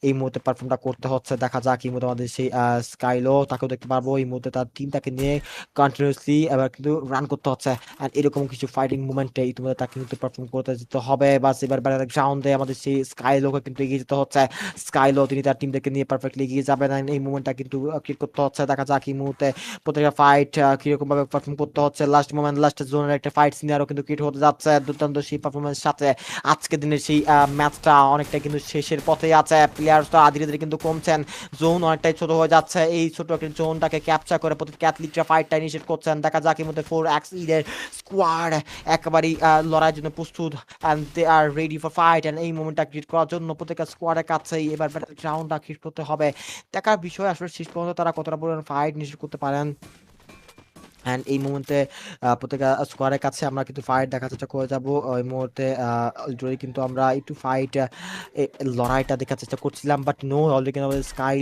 এই মুহূর্তে পারফর্মটা করতে হচ্ছে দেখা যাক এই মুহূর্তে আমাদের সেই স্কাইলো তাকেও দেখতে পারবো এই মুহূর্তে তার টিমটাকে নিয়ে কন্টিনিউসলি এবার কিন্তু রান করতে হচ্ছে অ্যান্ড এরকম কিছু ফাইটিং মুভমেন্টে ইতিমধ্যে তাকে কিন্তু পারফর্ম করতে যেতে হবে বাস এবার গ্রাউন্ডে আমাদের সেই স্কাইলোকে কিন্তু এগিয়ে যেতে হচ্ছে স্কাইলো তিনি তার টিমটাকে নিয়ে পারফেক্টলি এগিয়ে যাবেন অ্যান্ড এই মুভমেন্টটা কিন্তু ক্রিয়েট করতে হচ্ছে দেখা যাক এই মুহূর্তে প্রত্যেকটা ফাইট কিরকম ভাবে পারফর্ম করতে হচ্ছে লাস্ট মোমেন্ট লাস্ট জোনের একটা ফাইট সিনারিও কিন্তু ক্রিয়েট হতে যাচ্ছে দুর্দান্ত সেই পারফরমেন্স সাথে আজকের দিনের সেই ম্যাচটা অনেকটা কিন্তু শেষের পথে আছে প্লেয়ার্সটা ধীরে ধীরে কিন্তু কমছেন জোন অনেকটাই ছোট হয়ে যাচ্ছে এই ছোট একটা জোনটাকে ক্যাপচার করে প্রত্যেক অ্যাথলিটরা ফাইটটা ইনিশিয়েট করছেন দেখা যাক এর মধ্যে 4X এর স্কোয়াড একেবারেই লড়াইয়ের জন্য প্রস্তুত and they are ready for fight and এই মোমেন্টটা ক্রিয়েট করার জন্য প্রত্যেকটা স্কোয়াডের কাছেই এবার ব্যাটল গ্রাউন্ডটা ক্রিয়েট করতে হবে দেখার বিষয় আসলে শেষ পর্যন্ত তারা কতটা পরিমাণ ফাইট নিশ্চিত করতে পারেন অ্যান্ড এই মুহূর্তে প্রত্যেকটা স্কোয়ারের কাছে আমরা কিন্তু ফাইট দেখার চেষ্টা করে যাবো এই মুহূর্তে অলরেডি কিন্তু আমরা একটু ফাইট লড়াইটা দেখার চেষ্টা করছিলাম বাট নো অলরেডি কিন্তু আমাদের স্কাই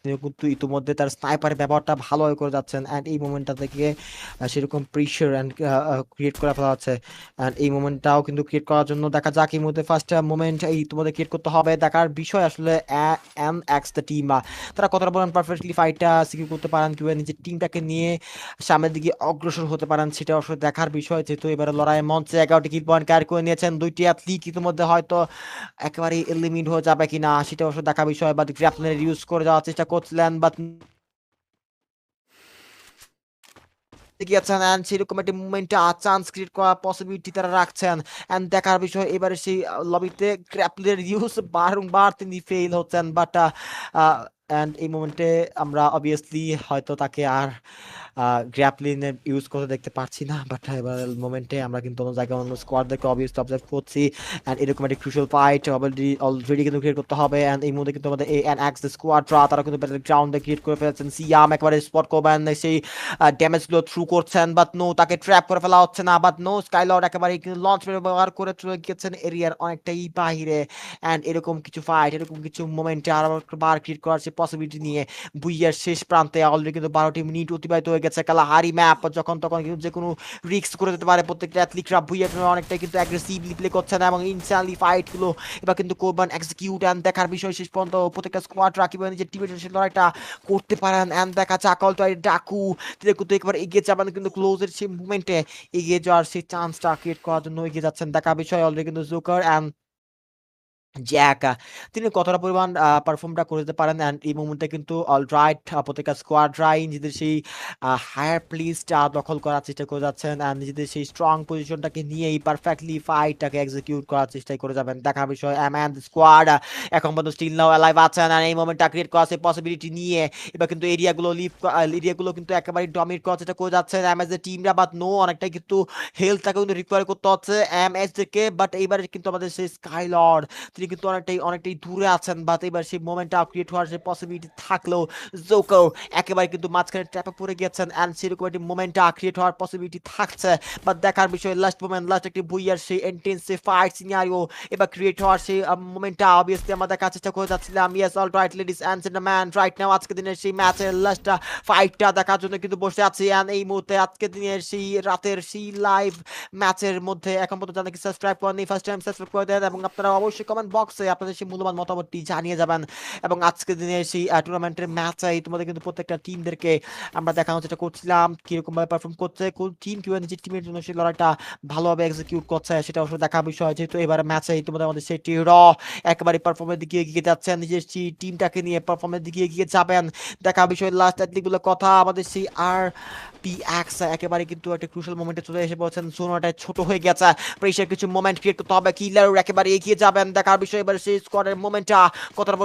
তিনি কিন্তু ইতিমধ্যে তার স্নাইপারের ব্যবহারটা ভালোভাবে করে যাচ্ছেন অ্যান্ড এই মুভমেন্টটা থেকে সেরকম প্রেশার অ্যান্ড ক্রিয়েট করে ফেলা হচ্ছে অ্যান্ড এই মুভমেন্টটাও কিন্তু ক্রিয়েট করার জন্য দেখা যাক এই মুহূর্তে ফার্স্ট মুভমেন্ট এই ইতিমধ্যে ক্রিয়েট করতে হবে দেখার বিষয় আসলে MX দ্য টিম তারা কতটা বলেন পারফেক্টলি ফাইটটা সিকিউর করতে পারেন কিংবা নিজের টিমটাকে নিয়ে সামনের দিকে অগ্রসর হতে পারেন সেটা অবশ্যই দেখার বিষয় যেহেতু এবারে লড়াইয়ের মঞ্চে 11টি কিল পয়েন্ট ক্যারি করে নিয়েছেন দুইটি অ্যাথলিট ইতিমধ্যে হয়তো একেবারে এলিমিট হয়ে যাবে কিনা সেটা অবশ্যই দেখার বিষয় বাট গ্রাপলার ইউজ করে যাওয়ার চেষ্টা করছিলেন বাট গিয়েছেন অ্যান্ড সেরকম একটি মুভমেন্টে চান্স ক্রিয়েট করার পসিবিলিটি তারা রাখছেন অ্যান্ড দেখার বিষয় এবারে সেই লবিতে গ্র্যাপলের ইউজ বারংবার তিনি ফেল হচ্ছেন বাট অ্যান্ড এই মোমেন্টে আমরা অবভিয়াসলি হয়তো তাকে আর গ্র্যাপলিনের ইউজ করতে দেখতে পাচ্ছি না বাট এবার মোমেন্টে আমরা কিন্তু অন্য জায়গায় অন্য স্কোয়াডদেরকে অবভিয়াসলি অবজার্ভ করছি অ্যান্ড এরকম একটি ক্রুশাল ফাইট অলরেডি কিন্তু ক্রিয়েট করতে হবে অ্যান্ড এই মুহূর্তে কিন্তু আমাদের ANX স্কোয়াডরা তারা কিন্তু ব্যাটল গ্রাউন্ডে ক্রিয়েট করে ফেলেছেন সিয়াম একবারে স্পট করবেন সেই ড্যামেজগুলো থ্রু করছেন বাট নো তাকে ট্র্যাপ করে ফেলা হচ্ছে না বাট নো স্কাইলর্ড একেবারে লঞ্চ ব্যবহার করে চলে গিয়েছেন এরিয়ার অনেকটাই বাহিরে অ্যান্ড এরকম কিছু ফাইট এরকম কিছু মোমেন্টে আরো বার ক্রিয়েট করার সেই পসিবিলিটি নিয়ে বুইয়ার শেষ প্রান্তে অলরেডি কিন্তু 12টি মিনিট অতিবাহিত হয়ে গেছে কালাহারি ম্যাপ যখন তখন কিন্তু যে কোনো রিস্ক করে দিতে পারে প্রত্যেকটা অ্যাথলিটরা বুইয়ার জন্য অনেকটাই কিন্তু অ্যাগ্রেসিভলি প্লে করছেন এবং ইনস্ট্যান্টলি ফাইটগুলো এবার কিন্তু করবেন এক্সিকিউট অ্যান্ড দেখার বিষয় শেষ পর্যন্ত প্রত্যেকটা স্কোয়াড রাখিবেন নিজের টিমের সেই লড়াইটা করতে পারেন অ্যান্ড দেখা চাকল তো ডাকু তিনি কিন্তু একবার এগিয়ে যাবেন কিন্তু ক্লোজের সেই মুভমেন্টে এগিয়ে যাওয়ার সেই চান্সটা ক্রিয়েট করার জন্য এগিয়ে যাচ্ছেন দেখা বিষয় অলরেডি কিন্তু জোকার অ্যান্ড জ্যাক তিনি কতটা পরিমাণ পারফর্মটা করে দিতে পারেন অ্যান্ড এই মুহূর্তে কিন্তু অলরাইট প্রত্যেকটা স্কোয়াডরাই নিজেদের সেই হায়ার প্লেসটা দখল করার চেষ্টা করে যাচ্ছেন অ্যান্ড নিজেদের সেই স্ট্রং পজিশনটাকে নিয়েই পারফেক্টলি ফাইটটাকে এক্সিকিউট করার চেষ্টা করে যাবেন দেখার বিষয় অ্যান্ড স্কোয়াড এখন পর্যন্ত স্টিল নাও অ্যালাইভ আছেন অ্যান্ড এই মোমেন্টটা ক্রিয়েট করার সেই পসিবিলিটি নিয়ে এবার কিন্তু এরিয়াগুলো কিন্তু একেবারে ডমিনেট করার চেষ্টা করে যাচ্ছেন এমএসদের টিমরা বাট নো অনেকটাই কিন্তু হেলথটাকে কিন্তু রিকোয়ার করতে হচ্ছে এমএসদেরকে বাট এইবারে কিন্তু আমাদের সেই স্কাইলর্ড তিনি কিন্তু অনেকটাই দূরে আছেন, বাট এবার সেই মোমেন্টটা ক্রিয়েট হওয়ার যে পসিবিলিটি থাকলেও জোকো একেবারে কিন্তু মাঝখানে ট্র্যাপে পড়ে গেছেন, অ্যান্ড সেরকম একটি মোমেন্টটা ক্রিয়েট হওয়ার পসিবিলিটি থাকছে। বাট দেখার বিষয় লাস্ট মোমেন্ট, লাস্ট একটি বুইয়ার সেই ইন্টেন্সিফাইড সিনারিও এবার ক্রিয়েট হওয়ার সেই মোমেন্টটা অবভিয়াসলি আমরা দেখার চেষ্টা করে যাচ্ছিলাম। Yes, all right ladies and gentleman, right now আজকে দিনের সেই ম্যাচের লাস্ট ফাইটটা দেখার জন্য কিন্তু বসে আছি, অ্যান্ড এই মুহূর্তে আজকে দিনের সেই রাতের সেই লাইভ ম্যাচের মধ্যে এখন পর্যন্ত যারা কি সাবস্ক্রাইব করেননি, ফার্স্ট টাইম সাবস্ক্রাইব করে দেন, এবং আপনারা অবশ্যই কমেন্ট বক্সে আপনাদের সেই মূল্যবান মতামতটি জানিয়ে যাবেন। এবং আজকে দিনের সেই টুর্নামেন্টের ম্যাচে তোমাদের কিন্তু প্রত্যেকটা টিমদেরকে আমরা দেখানোর চেষ্টা করছিলাম কিরকম ভাবে পারফর্ম করছে, কোন টিম কিভাবে নিজের টিমের জন্য সেই লড়াইটা ভালোভাবে এক্সিকিউট করছে সেটা অবশ্যই দেখার বিষয়। যেহেতু এবার ম্যাচে তোমাদের আমাদের সেই র একেবারে পারফর্মের দিকে এগিয়ে যাচ্ছেন, নিজের সেই টিমটাকে নিয়ে পারফর্মের দিকে এগিয়ে যাবেন দেখা বিষয়। লাস্ট এগুলো কথা আমাদের সেই PX একেবারে কিন্তু একটা ক্রুশাল মোমেন্টে চলে এসে বলছেন, জোনটা ছোট হয়ে গেছে, প্রেসার কিছু মোমেন্ট ক্রিয়েট করতে হবে, কিলার একেবারে এগিয়ে যাবেন দেখার বিষয়। এবার সেই স্কোয়াডের মোমেন্টটা কতটা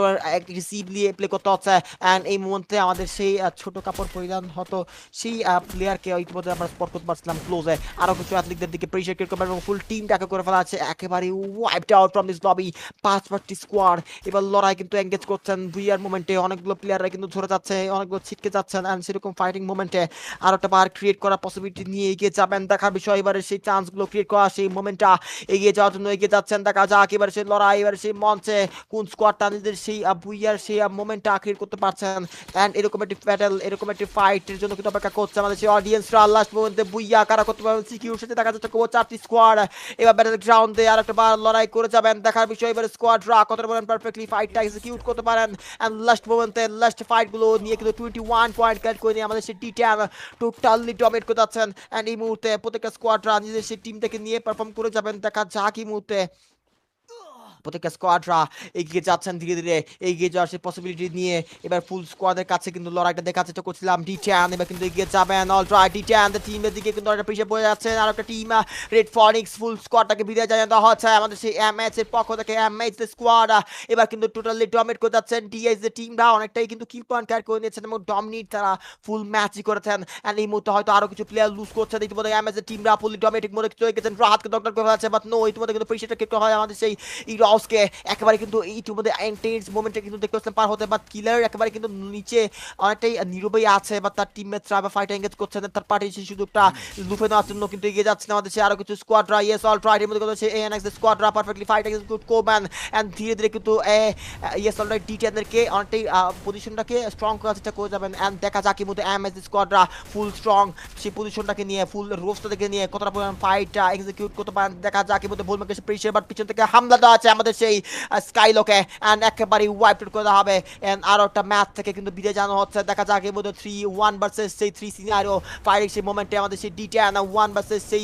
রিসিভলি প্লে করতে হচ্ছে, অ্যান্ড এই মুহূর্তে আমাদের সেই ছোট কাপড় পরিধান হতো সেই প্লেয়ারকে ইতিমধ্যে আমরা স্পট করতে পারছিলাম ক্লোজে, আরো কিছু অ্যাথলিকদের দিকে প্রেসার ক্রিয়েট করবে এবং ফুল টিমটাকে করে ফেলা আছে একেবারে wiped out from this lobby. 5 squad এবার লড়াই কিন্তু এঙ্গেজ করছেন বুইয়ার মোমেন্টে, অনেকগুলো প্লেয়াররা কিন্তু ধরে যাচ্ছে, অনেকগুলো ছিটকে যাচ্ছেন, অ্যান্ড সেরকম ফাইটিং মোমেন্টে আর একটা বার ক্রিয়েট করার পসিবিলিটি নিয়ে এগিয়ে যাবেন দেখার বিষয়। এবারে সেই চান্সগুলো ক্রিয়েট করা সেই মোমেন্টটা এগিয়ে যাওয়ার জন্য এগিয়ে যাচ্ছেন দেখা যাক এবারে সেই লড়াই, এবারে সেই মঞ্চে কোন স্কোয়াডটা নিজেদের সেই বুইয়ার সেই মোমেন্টটা ক্রিয়েট করতে পারছেন, অ্যান্ড এরকম একটি ব্যাটেল এরকম একটি ফাইটের জন্য কিন্তু অপেক্ষা করছে আমাদের সেই অডিয়েন্সরা। লাস্ট মোমেন্টে বুইয়া কারা করতে পারবেন সিকিউর সাথে দেখা যাচ্ছে 4টি স্কোয়াড এবার ব্যাটেল গ্রাউন্ডে আর একটা বার লড়াই করে যাবেন দেখার বিষয়। এবারে স্কোয়াডরা কতটা বলেন পারফেক্টলি ফাইটটা এক্সিকিউট করতে পারেন, অ্যান্ড লাস্ট মোমেন্টে লাস্ট ফাইটগুলো নিয়ে কিন্তু 21 পয়েন্ট ক্যাচ করে নিয়ে আমাদের সেই টি10 টোটালি ডমিনেট করে যাচ্ছেন, অ্যান্ড এই মুহূর্তে প্রত্যেকটা স্কোয়াডরা নিজেদের সেই টিম থেকে নিয়ে পারফর্ম করে যাবেন দেখা যাক এই মুহূর্তে প্রত্যেকটা স্কোয়াডরা এগিয়ে যাচ্ছেন ধীরে ধীরে এগিয়ে যাওয়ার সেই পসিবিলিটি নিয়ে। এবার ফুল স্কোয়াডের কাছে কিন্তু লড়াইটা দেখার চেষ্টা করছিলাম, টি10 এবার কিন্তু এগিয়ে যাবেন। অলরাইট, টি10 টিমের দিকে কিন্তু একটা পিছিয়ে পড়ে যাচ্ছেন, আর একটা টিম রেড ফনিক্স ফুল স্কোয়াডটাকে বিদায় জানিয়ে দেওয়া হচ্ছে আমাদের সেই এমএচ এর পক্ষ থেকে। এমএচ স্কোয়াড এবার কিন্তু টোটালি ডমিনেট করে যাচ্ছেন, ডিএস এর টিমরা অনেকটাই কিন্তু কিল পয়েন্ট ক্যার করে নিয়েছেন এবং ডমিনেট তারা ফুল ম্যাচই করেছেন, এন্ড এই মুহূর্তে হয়তো আরো কিছু প্লেয়ার লুজ করছে, ইতিমধ্যে এমএচ এর টিমরা ফুলি ডমিনেটিং মোডে চলে গেছেন, রাহাতকে ডক্টর করে ফেলেছে, বাট নো ইতিমধ্যে কিন্তু প্রেশারটা কিক হয় আমাদের সেই ইরাউসকে একেবারে কিন্তু ইতিমধ্যে ইন্টেন্স মোমেন্টে কিন্তু দেখতে পাচ্ছেন পার হতে, বাট কিলার একেবারে কিন্তু নিচে অনেকটাই নীরবেই আছে, বা তার টিমমেটরা বা ফাইট এঙ্গেজ করছেন, তার পার্টি সেই সুযোগটা লুফে নেওয়ার জন্য কিন্তু এগিয়ে যাচ্ছে আমাদের সেই আরো কিছু স্কোয়াডরা। ইয়েস, অল রাইট, এর মধ্যে কথা হচ্ছে এএনএক্স স্কোয়াডরা পারফেক্টলি ফাইট এক্সিকিউট করবেন, এন্ড ধীরে ধীরে কিন্তু ইয়েস অল রাইট টি10 অনেকটাই পজিশনটাকে স্ট্রং করার চেষ্টা করে যাবেন, এন্ড দেখা যাক এই মধ্যে এমএস স্কোয়াডরা ফুল স্ট্রং সেই পজিশনটাকে নিয়ে ফুল রোস্টটা থেকে নিয়ে কতটা পরিমাণ ফাইটটা এক্সিকিউট করতে পারেন দেখা যাক এই মধ্যে ভুলমাকে প্রেশার, বাট পিছন থেকে হামলা দেওয়া আছে আমাদের সেই স্কাইলোকে, এন্ড একেবারে ওয়াইপ আউট করে দেওয়া হবে, এন্ড আরো একটা ম্যাচ থেকে কিন্তু বিদায় জানানো হচ্ছে দেখা যাক এর মধ্যে 3-1 ভার্সেস সেই 3 সিনারিও ফাইটিং সেই মোমেন্টে আমাদের সেই টি10 1 ভার্সেস সেই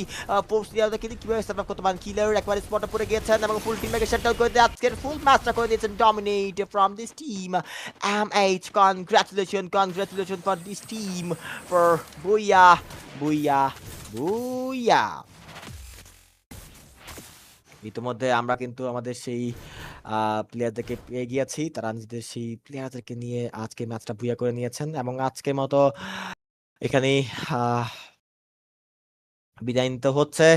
4 সিনারিওতে কিন্তু কিভাবে সেটআপ করতে পারেন। কিলার একবারে স্পটে পড়ে গিয়েছেন এবং ফুল টিমকে শাটডাউন করে দিয়ে আজকের ফুল ম্যাচটা করে দিয়েছেন dominate from this team MH. Congratulation for this team for booyah booyah booyah. ইতিমধ্যে আমরা কিন্তু আমাদের সেই প্লেয়ারদেরকে পেয়ে গিয়েছি, তারা নিজেদের সেই প্লেয়ারদেরকে নিয়ে আজকে ম্যাচটা বুইয়া করে নিয়েছেন, এবং আজকের মতো এখানেই বিদায় নিতে হচ্ছে।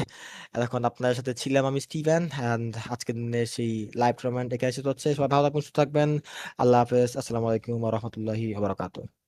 এখন আপনাদের সাথে ছিলাম আমি স্টিভেন, অ্যান্ড আজকের দিনের সেই লাইভ টুর্নামেন্ট এখানে শেষ হচ্ছে। সবাই ভালো থাকবেন, সুস্থ থাকবেন। আল্লাহ হাফেজ, আসসালামু আলাইকুম ওয়া রাহমাতুল্লাহি ওয়া বারাকাতুহু।